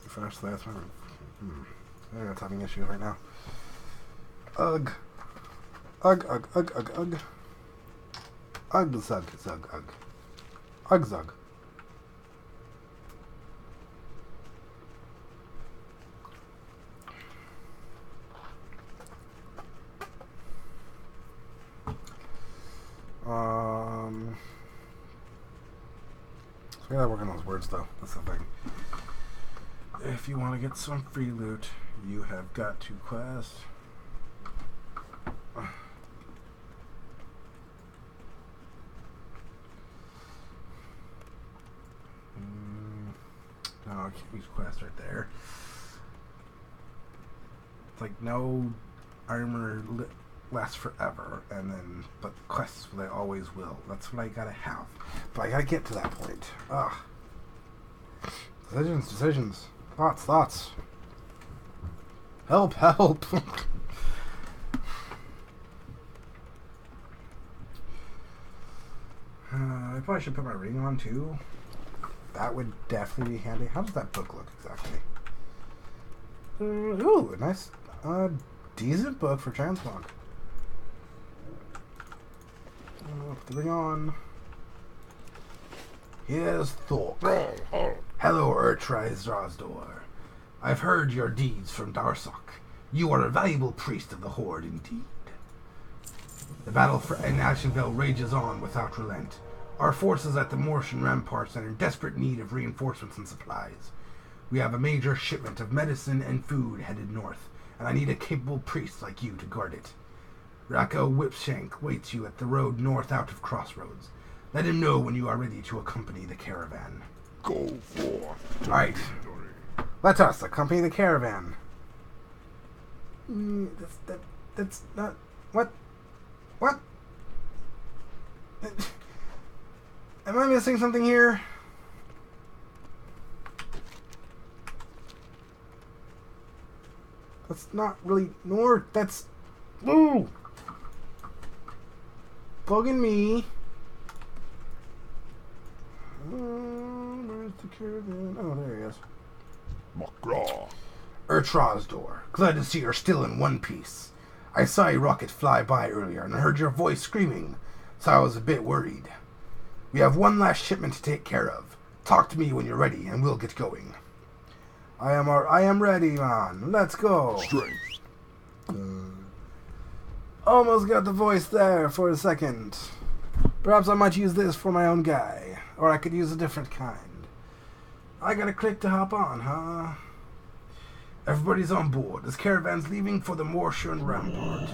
Finish that. I'm not having issues right now. Ugh. Ugh, ugh, ugh, ugh, ugh. Ugh, zug, zug, ugh. Ugh, zug. So I gotta work on those words though. That's the thing. If you want to get some free loot, you have got to quest. No, I can't use quest right there. It's like no armor lasts forever, and then but quests they always will. That's what I gotta have. But I gotta get to that point. Ugh. Decisions. Thoughts. Help. I probably should put my ring on too. That would definitely be handy. How does that book look exactly? Ooh, a nice, decent book for transmog. Put the ring on. Here's Thork. Hello, Trosdor. I've heard your deeds from Darsok. You are a valuable priest of the Horde indeed. The battle for Ashenvale rages on without relent. Our forces at the Norhtern ramparts are in desperate need of reinforcements and supplies. We have a major shipment of medicine and food headed north, and I need a capable priest like you to guard it. Racco Whipshank waits you at the road north out of Crossroads. Let him know when you are ready to accompany the caravan. Go forth. Alright. Let us accompany the caravan. That's not... What? Am I missing something here? That's not really north. That's... Ooh! Bugging me. Where's the caravan? Oh, there he is. McGraw. Trosdor, glad to see you're still in one piece. I saw a rocket fly by earlier and heard your voice screaming, so I was a bit worried. We have one last shipment to take care of. Talk to me when you're ready, and we'll get going. I am ready, man. Let's go. Strength. Almost got the voice there for a second. Perhaps I might use this for my own guy, or I could use a different kind. I gotta click to hop on, huh? Everybody's on board. This caravan's leaving for the Norhtern Rampart.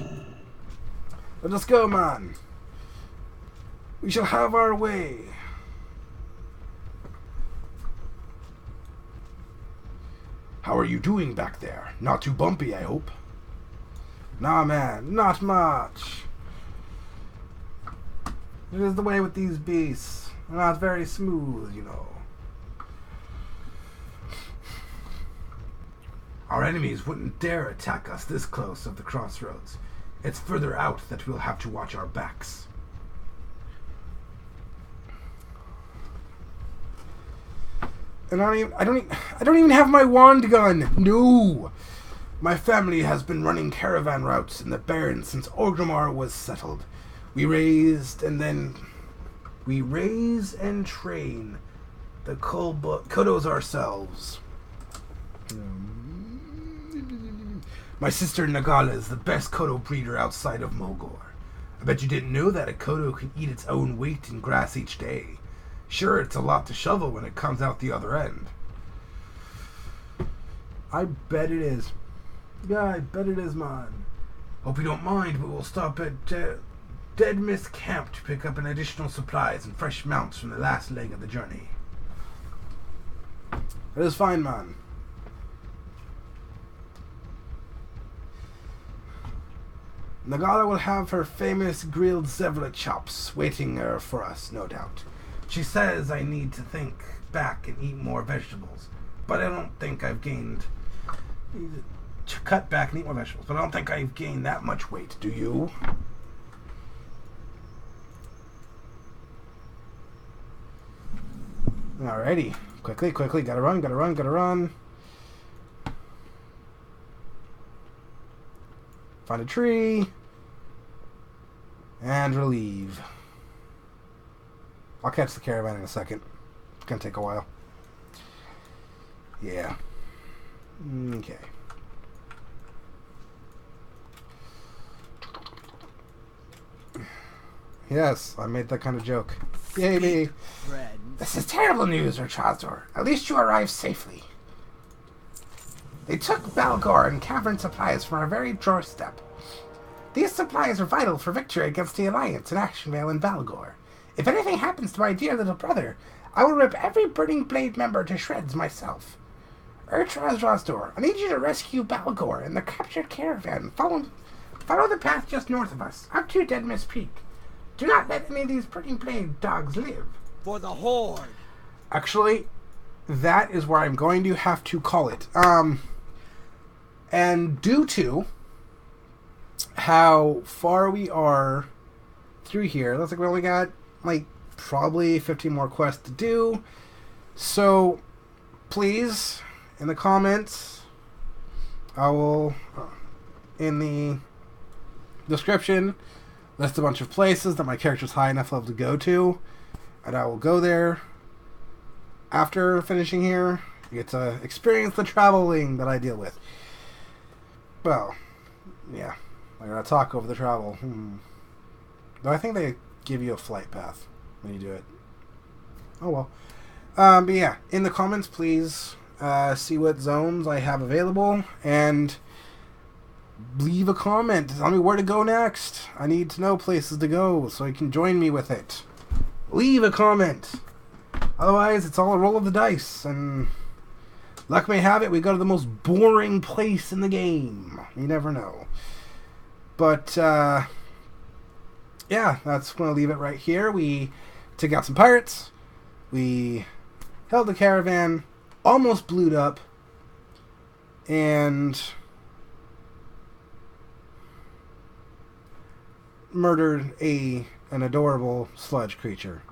Let us go, man. We shall have our way. How are you doing back there? Not too bumpy, I hope. Nah, man, not much. It is the way with these beasts. They're not very smooth, you know. Our enemies wouldn't dare attack us this close of the crossroads. It's further out that we'll have to watch our backs. And I don't even have my wand gun. No. My family has been running caravan routes in the Barrens since Orgrimmar was settled. We raise and train the Kodos ourselves. My sister Nagala is the best Kodo breeder outside of Mulgore. I bet you didn't know that a Kodo can eat its own weight in grass each day. Sure, it's a lot to shovel when it comes out the other end. I bet it is. Yeah, I bet it is, man. Hope you don't mind, but we'll stop at Dead Mist Camp to pick up an additional supplies and fresh mounts from the last leg of the journey. It is fine, man. Nagala will have her famous grilled Zevla chops waiting for us, no doubt. She says I need to think back and eat more vegetables, but I don't think I've gained... Cut back and eat more vegetables, but I don't think I've gained that much weight, do you? Alrighty. Quickly, gotta run. Find a tree. And relieve. I'll catch the caravan in a second. It's gonna take a while. Yeah. Okay. Yes, I made that kind of joke. Yay me! Fred. This is terrible news, Trosdor. At least you arrived safely. They took Balgor and cavern supplies from our very doorstep. These supplies are vital for victory against the Alliance in Actionvale and Balgor. If anything happens to my dear little brother, I will rip every Burning Blade member to shreds myself. Trosdor, I need you to rescue Balgor and the captured caravan. Follow the path just north of us, up to Dead Mist Peak. Do not let any of these Burning Blade dogs live. For the Horde. Actually, that is where I'm going to have to call it. And due to how far we are through here, looks like we only got, like, probably 15 more quests to do. So, please, in the comments, I will, in the description, list a bunch of places that my character's high enough level to go to, and I will go there after finishing here. You get to experience the traveling that I deal with. Well, yeah, I gotta talk over the travel. Though I think they give you a flight path when you do it. Oh well. But yeah, in the comments, please see what zones I have available and leave a comment. Tell me where to go next. I need to know places to go so you can join me with it. Leave a comment. Otherwise, it's all a roll of the dice, and luck may have it, we go to the most boring place in the game. You never know. But, yeah, that's going to leave it right here. We took out some pirates. We held the caravan, almost blew it up, and murdered an adorable sludge creature.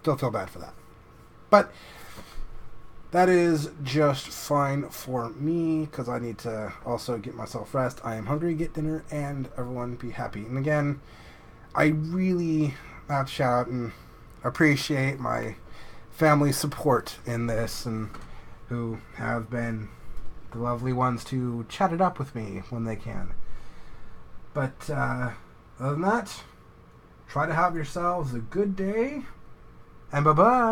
Still feel bad for that. But that is just fine for me because I need to also get myself rest. I am hungry, get dinner, and everyone be happy. And again, I really have to shout out and appreciate my family's support in this and who have been the lovely ones to chat it up with me when they can. But other than that, try to have yourselves a good day, and bye-bye.